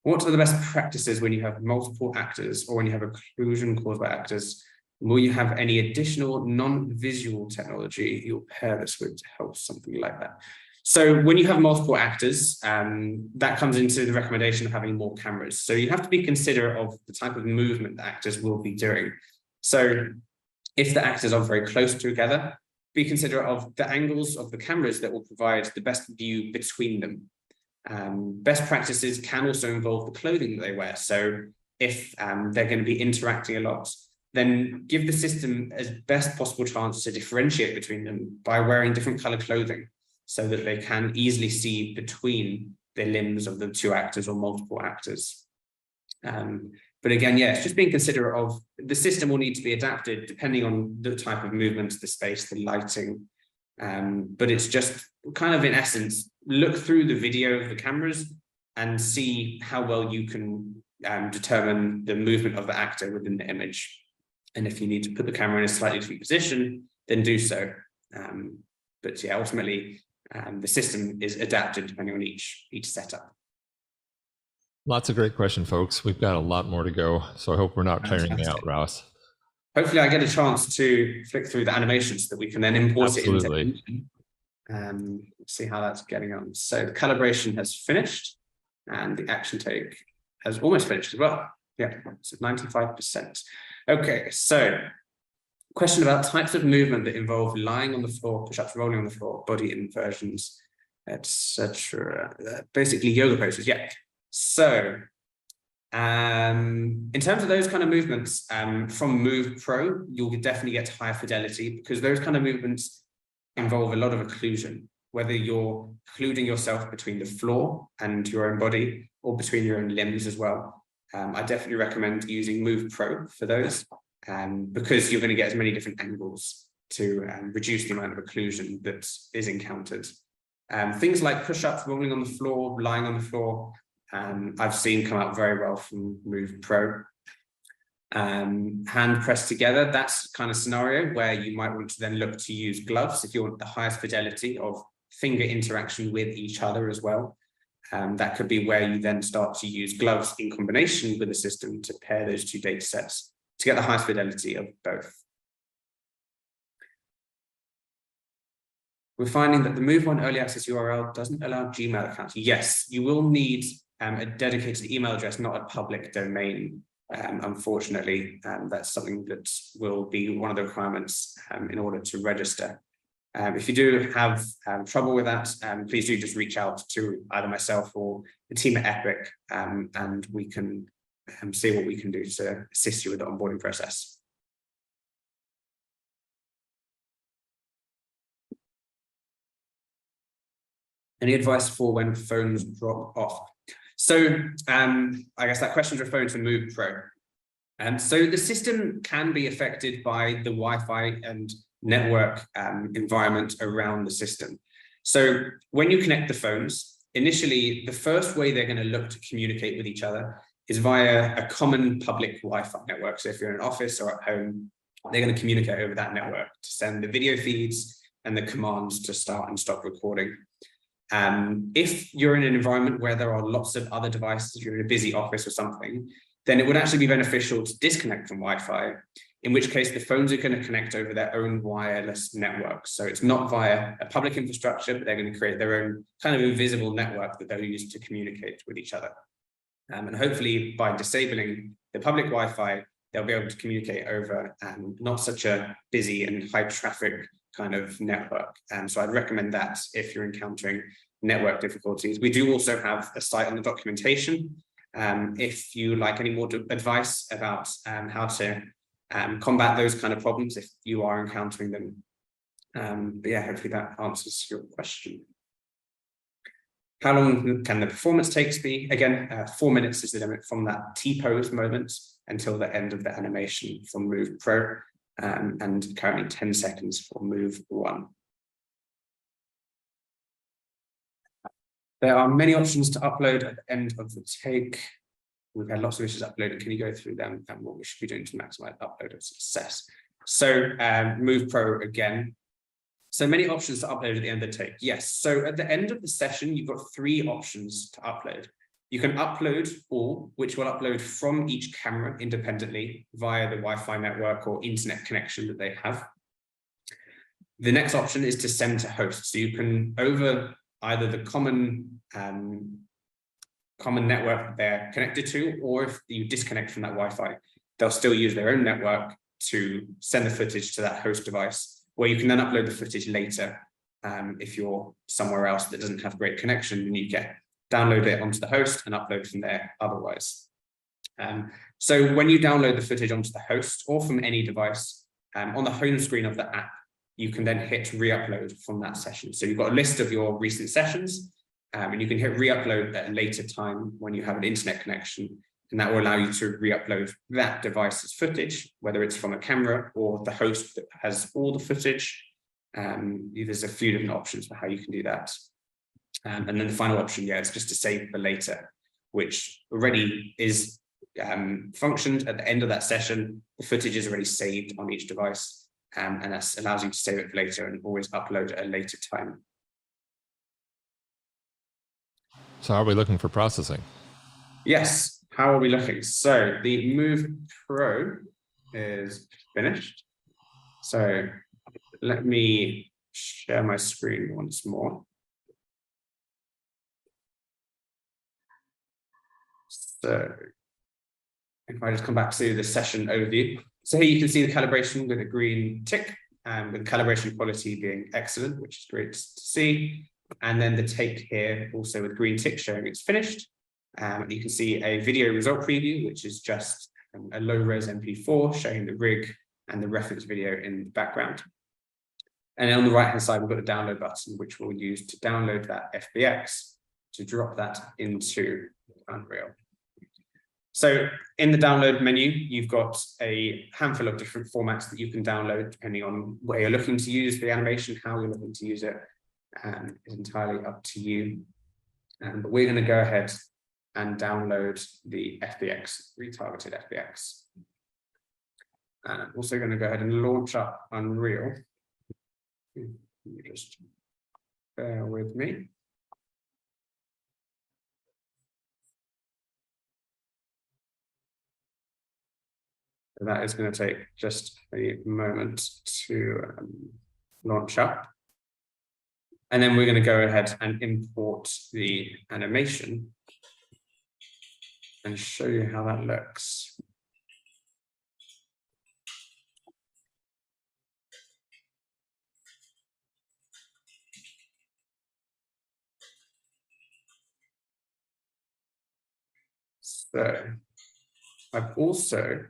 What are the best practices when you have multiple actors or when you have occlusion caused by actors? Will you have any additional non-visual technology you'll pair this with to help something like that? So when you have multiple actors, that comes into the recommendation of having more cameras. So you have to be considerate of the type of movement the actors will be doing. So if the actors are very close together, be considerate of the angles of the cameras that will provide the best view between them. Best practices can also involve the clothing that they wear. So if they're going to be interacting a lot, then give the system as best possible chance to differentiate between them by wearing different colored clothing so that they can easily see between the limbs of the 2 actors or multiple actors. But again, it's just being considerate of the system will need to be adapted depending on the type of movement, the space, the lighting. But it's just kind of in essence, look through the video of the cameras and see how well you can determine the movement of the actor within the image. And if you need to put the camera in a slightly different position, then do so. But ultimately, the system is adapted depending on each setup. Lots of great questions, folks. We've got a lot more to go, so I hope we're not tiring you out, Ross. Hopefully I get a chance to flick through the animations so that we can then import it into see how that's getting on. So the calibration has finished and the action take has almost finished as well. Yeah, so 95%. Okay, so question about types of movement that involve lying on the floor, push-ups, rolling on the floor, body inversions, etc. Basically yoga poses, yeah. So in terms of those kind of movements, from Move Pro, you'll definitely get higher fidelity because those kind of movements involve a lot of occlusion, whether you're occluding yourself between the floor and your own body or between your own limbs as well. I definitely recommend using Move Pro for those because you're going to get as many different angles to reduce the amount of occlusion that is encountered. Things like push-ups, rolling on the floor, lying on the floor, I've seen come out very well from Move Pro. Hand pressed together, that's kind of scenario where you might want to then look to use gloves if you want the highest fidelity of finger interaction with each other as well. That could be where you then start to use gloves in combination with the system to pair those two data sets to get the highest fidelity of both. We're finding that the Move One early access URL doesn't allow Gmail accounts. Yes, you will need a dedicated email address, not a public domain. Unfortunately, that's something that will be one of the requirements in order to register. If you do have trouble with that, please do just reach out to either myself or the team at Epic, and we can see what we can do to assist you with the onboarding process. Any advice for when phones drop off? So I guess that question is referring to Move Pro. So the system can be affected by the Wi-Fi and network environment around the system. So when you connect the phones, initially, the first way they're going to look to communicate with each other is via a common public Wi-Fi network. So if you're in an office or at home, they're going to communicate over that network to send the video feeds and the commands to start and stop recording. If you're in an environment where there are lots of other devices, if you're in a busy office or something, then it would actually be beneficial to disconnect from Wi-Fi, in which case the phones are going to connect over their own wireless network. So it's not via a public infrastructure, but they're going to create their own kind of invisible network that they'll use to communicate with each other. And hopefully by disabling the public Wi-Fi, they'll be able to communicate over not such a busy and high traffic kind of network. So I'd recommend that if you're encountering network difficulties. We do also have a site on the documentation if you like any more advice about how to combat those kind of problems if you are encountering them. But yeah, hopefully that answers your question. How long can the performance takes be? Again, 4 minutes is the limit from that T-pose moment until the end of the animation from Move Pro, and currently 10 seconds for Move One. There are many options to upload at the end of the take. We've had lots of issues uploaded. Can you go through them and what we should be doing to maximize upload success? So Move Pro again. So many options to upload at the end of the take. Yes, so at the end of the session, you've got 3 options to upload. You can upload all, which will upload from each camera independently via the Wi-Fi network or internet connection that they have. The next option is to send to host. So you can, over either the common network that they're connected to, or if you disconnect from that Wi-Fi, they'll still use their own network to send the footage to that host device, where you can then upload the footage later. If you're somewhere else that doesn't have great connection, then you get download it onto the host and upload from there otherwise. So when you download the footage onto the host or from any device, on the home screen of the app, you can then hit re-upload from that session. So you've got a list of your recent sessions, and you can hit re-upload at a later time when you have an internet connection, and that will allow you to re-upload that device's footage, whether it's from a camera or the host that has all the footage. There's a few different options for how you can do that. And then the final option, yeah, is just to save for later, which already is functioned at the end of that session. The footage is already saved on each device, and that allows you to save it for later and always upload at a later time. So how are we looking for processing? Yes, how are we looking? So the Move Pro is finished. So let me share my screen once more. So if I just come back to the session overview. So here you can see the calibration with a green tick, with calibration quality being excellent, which is great to see. And then the take here also with green tick showing it's finished. You can see a video result preview, which is just a low-res MP4 showing the rig and the reference video in the background. And then on the right-hand side, we've got a download button, which we'll use to download that FBX to drop that into Unreal. So in the download menu, you've got a handful of different formats that you can download depending on where you're looking to use the animation, how you're looking to use it, is entirely up to you. But we're going to go ahead and download the FBX, retargeted FBX. And I'm also going to go ahead and launch up Unreal. Just bear with me. That is going to take just a moment to launch up. And then we're going to go ahead and import the animation and show you how that looks. So I've also,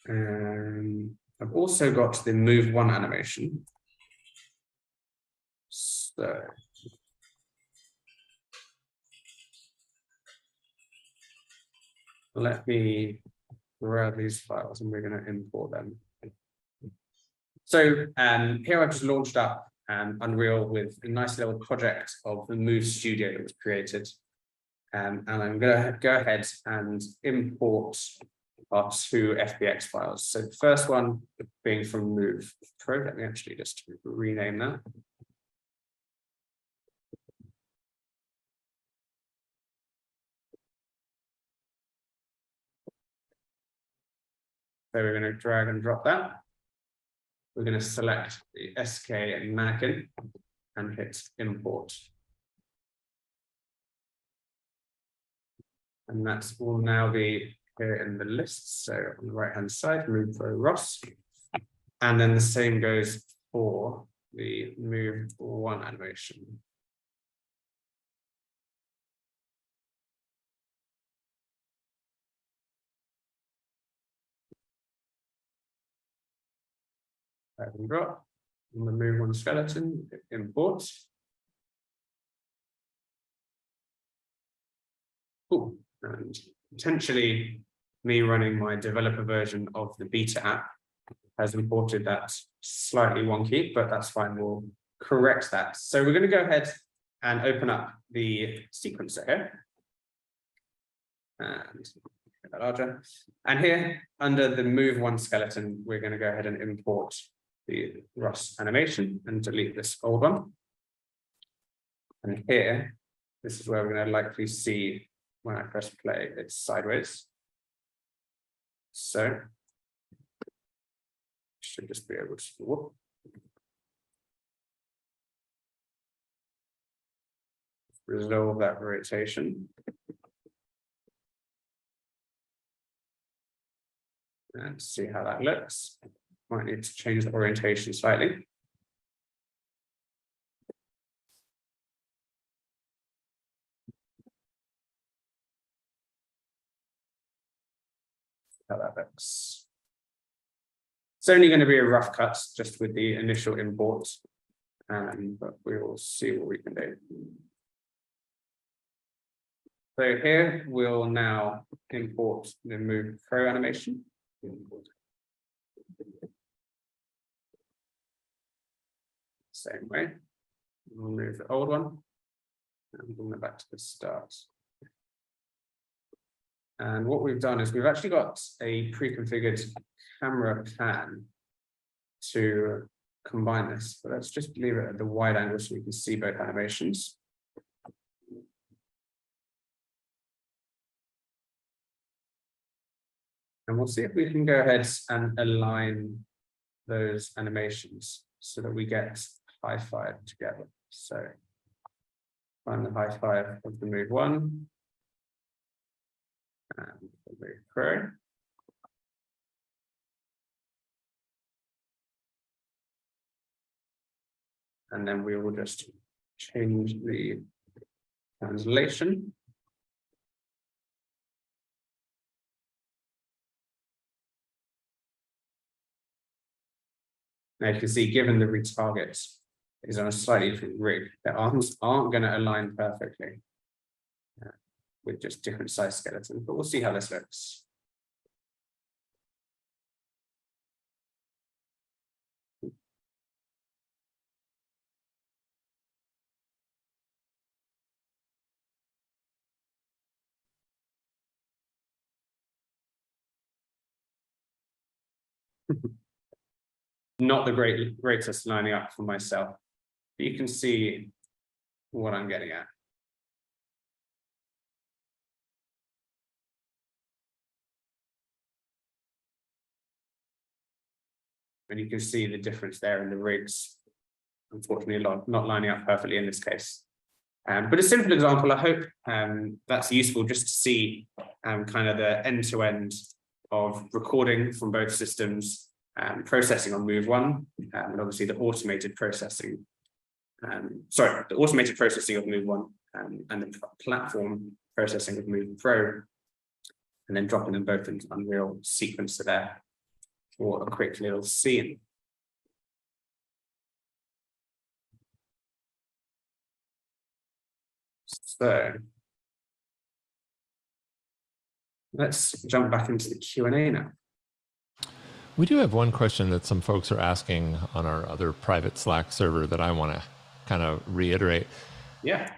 I've also got the Move.AI animation. So let me grab these files and we're going to import them. So here I've just launched up Unreal with a nice little project of the Move Studio that was created. And I'm going to go ahead and import our two FBX files. So the first one being from Move Pro. Let me actually just rename that. So we're going to drag and drop that. We're going to select the SK and mannequin and hit import. And that will now be here in the list. So on the right-hand side, Move Pro Ross. And then the same goes for the Move.AI animation. Drag and drop. On the Move.AI skeleton, import. Cool. And potentially me running my developer version of the beta app has imported that slightly wonky, but that's fine. We'll correct that. So we're going to go ahead and open up the sequencer here. And get that larger. And here under the Move.AI skeleton, we're going to go ahead and import the Ross animation and delete this old one. And here, this is where we're going to likely see when I press play, it's sideways. So should just be able to whoop. Resolve that rotation. And see how that looks. Might need to change the orientation slightly. How that looks. It's only going to be a rough cut just with the initial import, but we will see what we can do. So here we'll now import the Move Pro animation. Same way. We'll move the old one and bring it back to the start. And what we've done is we've actually got a pre-configured camera pan to combine this, but let's just leave it at the wide angle so we can see both animations. And we'll see if we can go ahead and align those animations so that we get high five together. So find the high five of the Move 1 and the Move Pro. And then we will just change the translation. Now you can see, given the retarget is on a slightly different rig, their arms aren't going to align perfectly with just different size skeletons, but we'll see how this looks. Not the greatest lining up for myself, but you can see what I'm getting at. And you can see the difference there in the rigs, unfortunately not lining up perfectly in this case. But a simple example, I hope that's useful just to see kind of the end-to-end of recording from both systems, processing on Move 1, and obviously the automated processing. The automated processing of Move 1 and the platform processing of Move Pro, and then dropping them both into Unreal Sequencer there for a quick little scene. So let's jump back into the Q&A now. We do have one question that some folks are asking on our other private Slack server that I want to kind of reiterate. Yeah.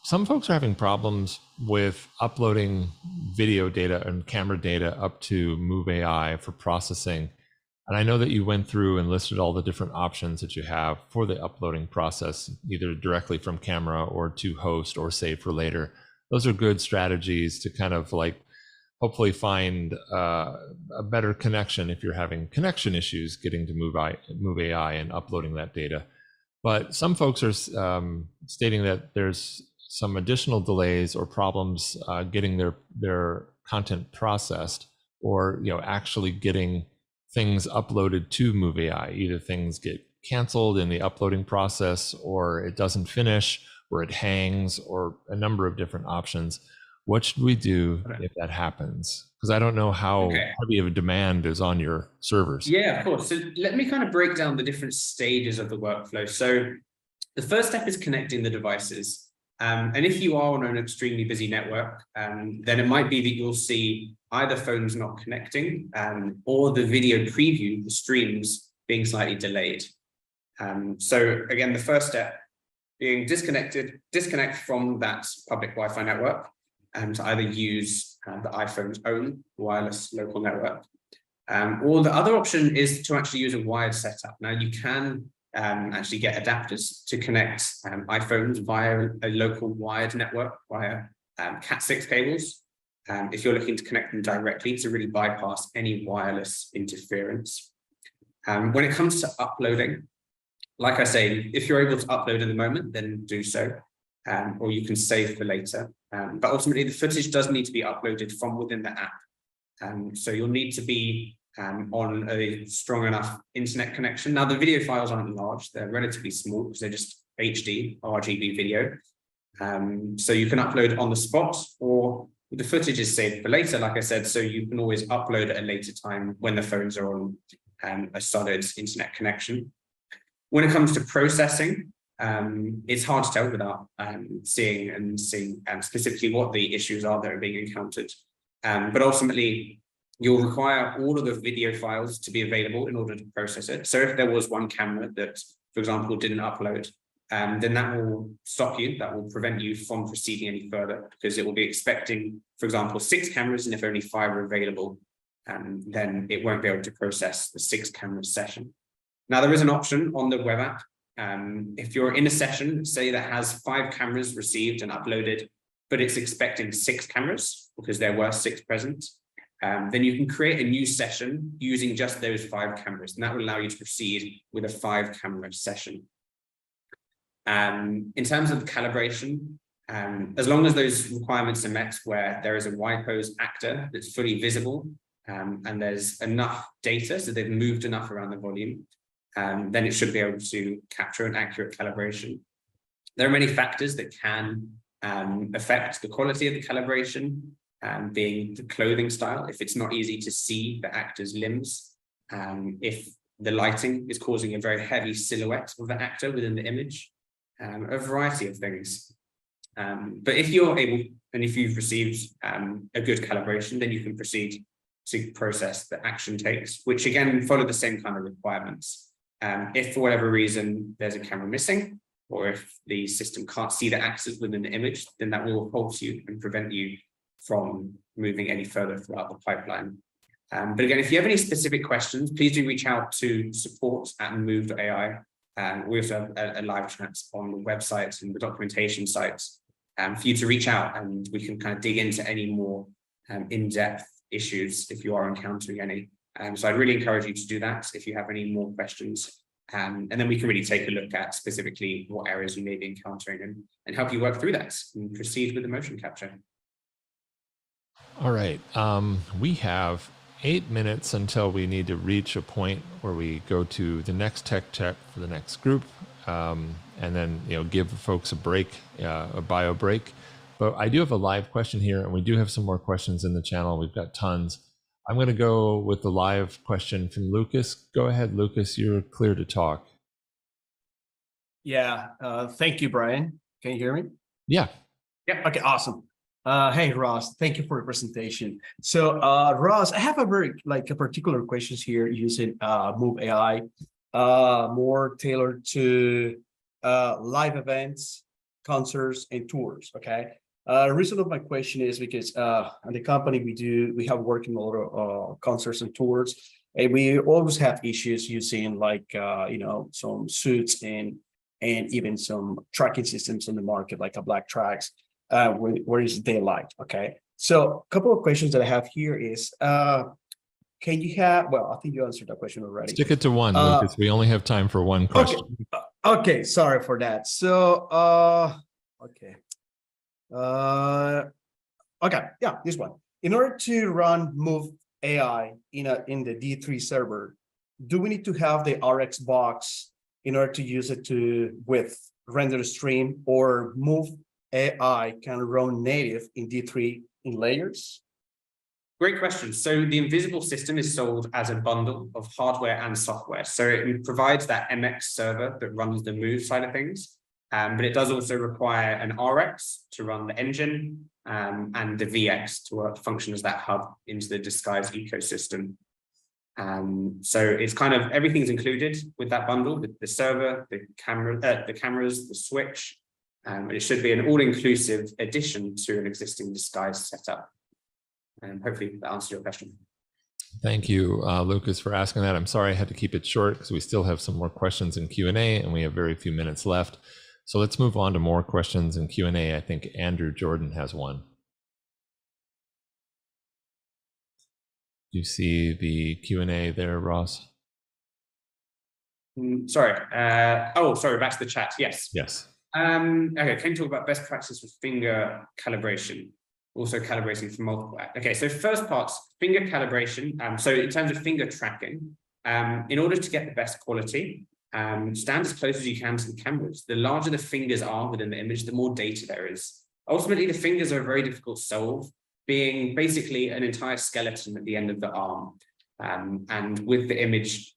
Some folks are having problems with uploading video data and camera data up to Move.AI for processing. And I know that you went through and listed all the different options that you have for the uploading process, either directly from camera or to host or save for later. Those are good strategies to kind of like hopefully find a better connection if you're having connection issues getting to Move.AI and uploading that data. But some folks are stating that there's some additional delays or problems getting their content processed, or actually getting things uploaded to Move.AI. Either things get canceled in the uploading process, or it doesn't finish, or it hangs, or a number of different options. What should we do if that happens? Because I don't know how heavy of a demand is on your servers. Yeah, of course. So let me kind of break down the different stages of the workflow. So the first step is connecting the devices. And if you are on an extremely busy network, then it might be that you'll see either phones not connecting or the video preview, the streams, being slightly delayed. So again, the first step being disconnect from that public Wi-Fi network and to either use the iPhone's own wireless local network. Or the other option is to actually use a wired setup. Now you can actually get adapters to connect iPhones via a local wired network via Cat6 cables. If you're looking to connect them directly to really bypass any wireless interference. When it comes to uploading, like I say, if you're able to upload in the moment, then do so, or you can save for later. But ultimately, the footage does need to be uploaded from within the app. So you'll need to be on a strong enough internet connection. Now, the video files aren't large. They're relatively small because they're just HD, RGB video. So you can upload on the spot, or the footage is saved for later, like I said, so you can always upload at a later time when the phones are on a solid internet connection. When it comes to processing, it's hard to tell without seeing specifically what the issues are that are being encountered. But ultimately, you'll require all of the video files to be available in order to process it. So if there was one camera that, for example, didn't upload, then that will stop you, that will prevent you from proceeding any further, because it will be expecting, for example, 6 cameras, and if only 5 are available, then it won't be able to process the 6 camera session. Now, there is an option on the web app. If you're in a session, say that has 5 cameras received and uploaded, but it's expecting 6 cameras because there were 6 present, then you can create a new session using just those 5 cameras, and that will allow you to proceed with a 5-camera session. In terms of calibration, as long as those requirements are met where there is a Y-pose actor that's fully visible, and there's enough data, so they've moved enough around the volume, then it should be able to capture an accurate calibration. There are many factors that can affect the quality of the calibration, being the clothing style, if it's not easy to see the actor's limbs, if the lighting is causing a very heavy silhouette of the actor within the image, a variety of things. But if you're able, and if you've received a good calibration, then you can proceed to process the action takes, which again follow the same kind of requirements. If for whatever reason there's a camera missing, or if the system can't see the actors within the image, then that will halt you and prevent you from moving any further throughout the pipeline. But again, if you have any specific questions, please do reach out to support@Move.AI. We also have a live chat on the website and the documentation sites for you to reach out, and we can kind of dig into any more in-depth issues if you are encountering any. So I'd really encourage you to do that if you have any more questions. And then we can really take a look at specifically what areas you may be encountering and help you work through that and proceed with the motion capture. All right. We have 8 minutes until we need to reach a point where we go to the next tech check for the next group, and then give folks a break, a bio break. But I do have a live question here, and we do have some more questions in the channel. We've got tons. I'm going to go with the live question from Lucas. Go ahead, Lucas. You're clear to talk. Yeah. Thank you, Brian. Can you hear me? Yeah. Yeah. Okay. Awesome. Hey, Ross. Thank you for your presentation. So, Ross, I have a very a particular questions here using Move.AI, more tailored to live events, concerts, and tours. Okay. The reason of my question is because in the company we have working a lot of concerts and tours, and we always have issues using some suits and even some tracking systems on the market, like a black tracks, where is daylight. Okay, so a couple of questions that I have here is, can you have? Well, I think you answered that question already. Stick it to one, Lucas. We only have time for one question. Okay, sorry for that. So, okay. Okay, yeah, this one. In order to run Move.AI in the D3 server, do we need to have the RX box in order to use it with render stream, or Move.AI can run native in D3 in layers? Great question. So the Invisible system is sold as a bundle of hardware and software. So it provides that MX server that runs the Move side of things. But it does also require an RX to run the engine, and the VX to function as that hub into the Disguise ecosystem. So it's kind of everything's included with that bundle: the server, the cameras, the switch. And it should be an all-inclusive addition to an existing Disguise setup. And hopefully that answers your question. Thank you, Lucas, for asking that. I'm sorry I had to keep it short because we still have some more questions in Q&A, and we have very few minutes left. So let's move on to more questions in Q&A. I think Andrew Jordan has one. Do you see the Q&A there, Ross? Sorry. Sorry, back to the chat. Yes. Yes. Okay, can you talk about best practice with finger calibration? Also calibrating for multiple. Okay, so first part, finger calibration. So in terms of finger tracking, in order to get the best quality, stand as close as you can to the cameras. The larger the fingers are within the image, the more data there is. Ultimately, the fingers are very difficult to solve, being basically an entire skeleton at the end of the arm. And with the image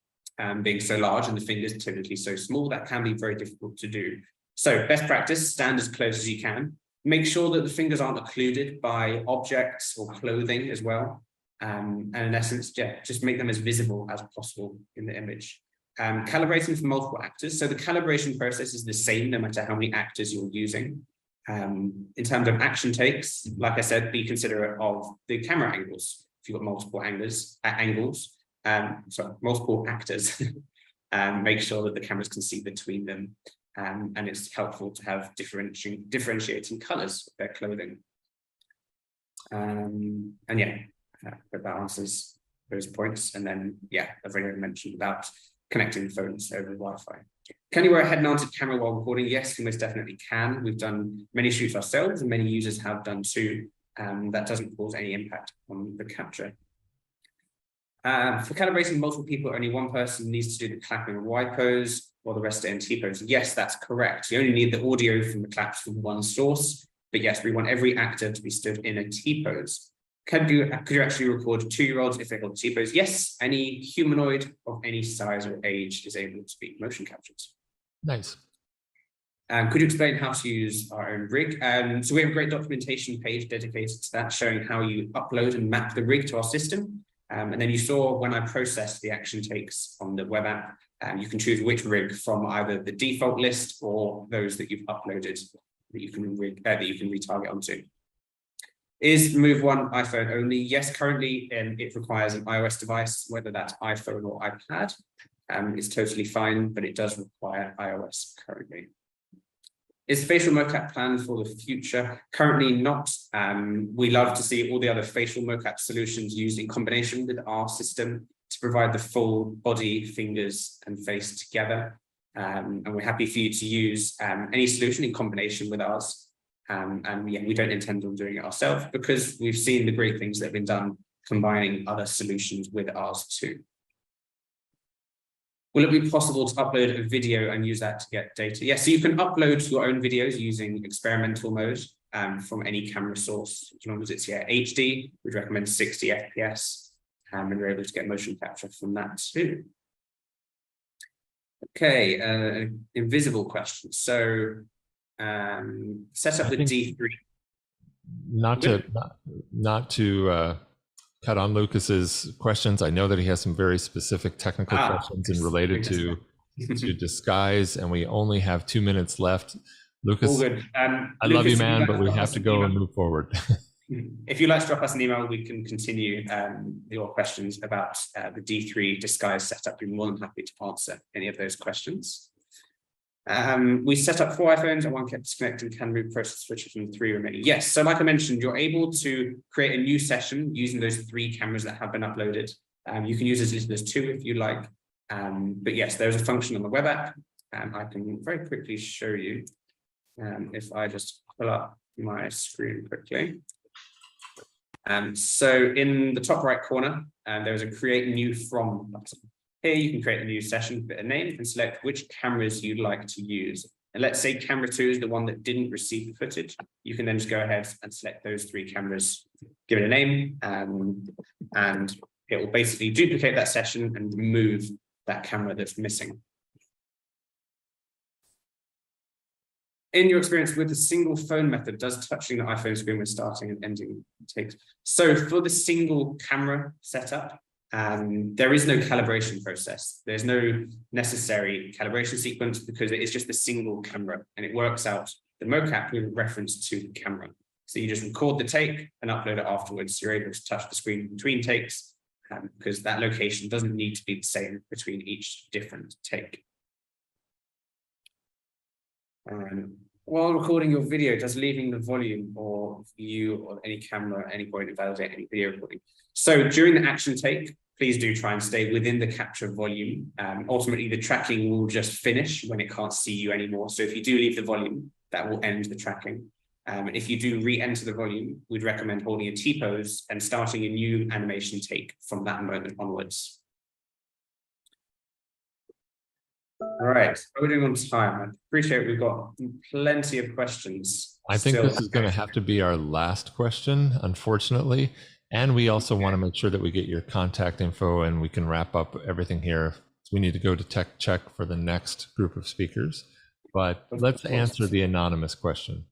being so large and the fingers typically so small, that can be very difficult to do. So best practice, stand as close as you can. Make sure that the fingers aren't occluded by objects or clothing as well. And in essence, just make them as visible as possible in the image. Calibrating for multiple actors. So the calibration process is the same no matter how many actors you're using. In terms of action takes, like I said, be considerate of the camera angles. If you've got multiple multiple actors. make sure that the cameras can see between them. And it's helpful to have differentiating colors of their clothing. And yeah, that answers those points. And then, yeah, I've already mentioned about connecting phones over Wi-Fi. Can you wear a head-mounted camera while recording? Yes, you most definitely can. We've done many shoots ourselves, and many users have done too. That doesn't cause any impact on the capture. For calibrating multiple people, only one person needs to do the clapping and Y pose, while the rest are in T pose. Yes, that's correct. You only need the audio from the claps from one source. But yes, we want every actor to be stood in a T pose. Could you actually record 2-year-olds if they hold T pose? Yes, any humanoid of any size or age is able to be motion captured. Nice. Could you explain how to use our own rig? So we have a great documentation page dedicated to that, showing how you upload and map the rig to our system. And then you saw when I processed the action takes on the web app, you can choose which rig from either the default list or those that you've uploaded that you can retarget onto. Is Move.1 iPhone only? Yes, currently it requires an iOS device, whether that's iPhone or iPad. It's totally fine, but it does require iOS currently. Is facial mocap planned for the future? Currently not. We love to see all the other facial mocap solutions used in combination with our system to provide the full body, fingers, and face together. And we're happy for you to use any solution in combination with ours. And yeah, we don't intend on doing it ourselves because we've seen the great things that have been done combining other solutions with ours too. Will it be possible to upload a video and use that to get data? Yes, so you can upload your own videos using experimental mode from any camera source, as long as it's HD. We'd recommend 60 FPS, and you're able to get motion capture from that too. Okay, invisible question. So set up the D3. Not to cut on Lucas's questions. I know that he has some very specific technical questions and related to disguise, and we only have 2 minutes left. Lucas, all good. I love you, man, but we have to go and move forward. If you'd like to drop us an email, we can continue your questions about the D3 disguise setup. We're more than happy to answer any of those questions. We set up 4 iPhones and 1 kept disconnected and can move process switches from 3 remaining. Yes, so like I mentioned, you're able to create a new session using those 3 cameras that have been uploaded. You can use as little as 2 if you like. But yes, there's a function on the web app. I can very quickly show you if I just pull up my screen quickly. So in the top right corner, there is a create new from button. Here you can create a new session, put a name, and select which cameras you'd like to use. And let's say camera 2 is the one that didn't receive the footage. You can then just go ahead and select those 3 cameras, give it a name, and it will basically duplicate that session and remove that camera that's missing. In your experience with the single phone method, does touching the iPhone screen when starting and ending takes? So for the single camera setup, there is no calibration process. There's no necessary calibration sequence because it is just a single camera and it works out the mocap with reference to the camera. So you just record the take and upload it afterwards. You're able to touch the screen between takes because that location doesn't need to be the same between each different take. While recording your video, does leaving the volume or view or any camera at any point invalidate any video recording? So during the action take, please do try and stay within the capture volume. Ultimately, the tracking will just finish when it can't see you anymore. So if you do leave the volume, that will end the tracking. If you do re-enter the volume, we'd recommend holding a T-pose and starting a new animation take from that moment onwards. All right, we're doing on time. I appreciate we've got plenty of questions. I think this is going to have to be our last question, unfortunately. And we also want to make sure that we get your contact info and we can wrap up everything here. So we need to go to tech check for the next group of speakers. But let's answer the anonymous question.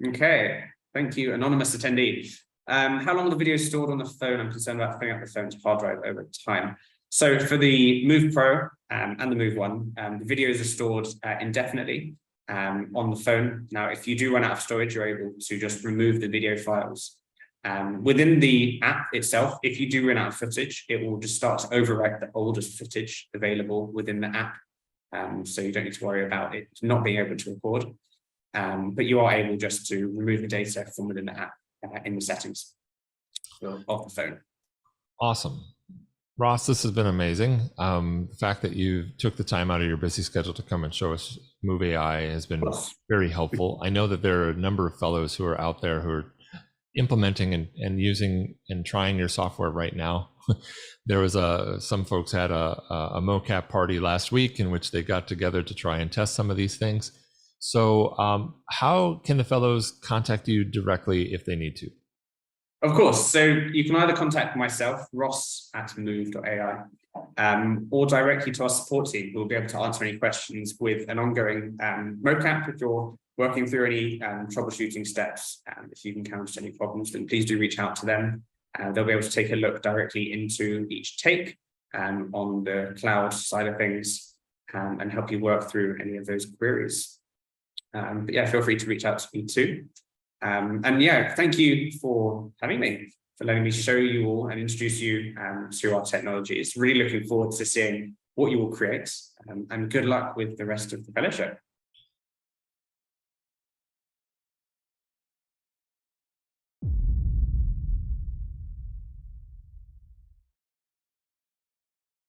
Okay, thank you, anonymous attendee. How long are the videos stored on the phone? I'm concerned about filling up the phone's hard drive over time. So for the Move Pro and the Move 1, the videos are stored indefinitely on the phone. Now, if you do run out of storage, you're able to just remove the video files Within the app itself, if you do run out of footage, it will just start to overwrite the oldest footage available within the app. So you don't need to worry about it not being able to record. But you are able just to remove the data from within the app in the settings of the phone. Awesome. Ross, this has been amazing. The fact that you took the time out of your busy schedule to come and show us Move.AI has been very helpful. I know that there are a number of fellows who are out there who are implementing and using and trying your software right now. There was some folks had a Mocap party last week in which they got together to try and test some of these things. So how can the fellows contact you directly if they need to? Of course. So you can either contact myself, Ross at Move.AI, or directly to our support team, who will be able to answer any questions with an ongoing Mocap. If you're working through any troubleshooting steps, if you've encountered any problems, then please do reach out to them. They'll be able to take a look directly into each take on the cloud side of things and help you work through any of those queries. But yeah, feel free to reach out to me too. And yeah, thank you for having me, for letting me show you all and introduce you to our technologies. Really looking forward to seeing what you will create, and good luck with the rest of the fellowship.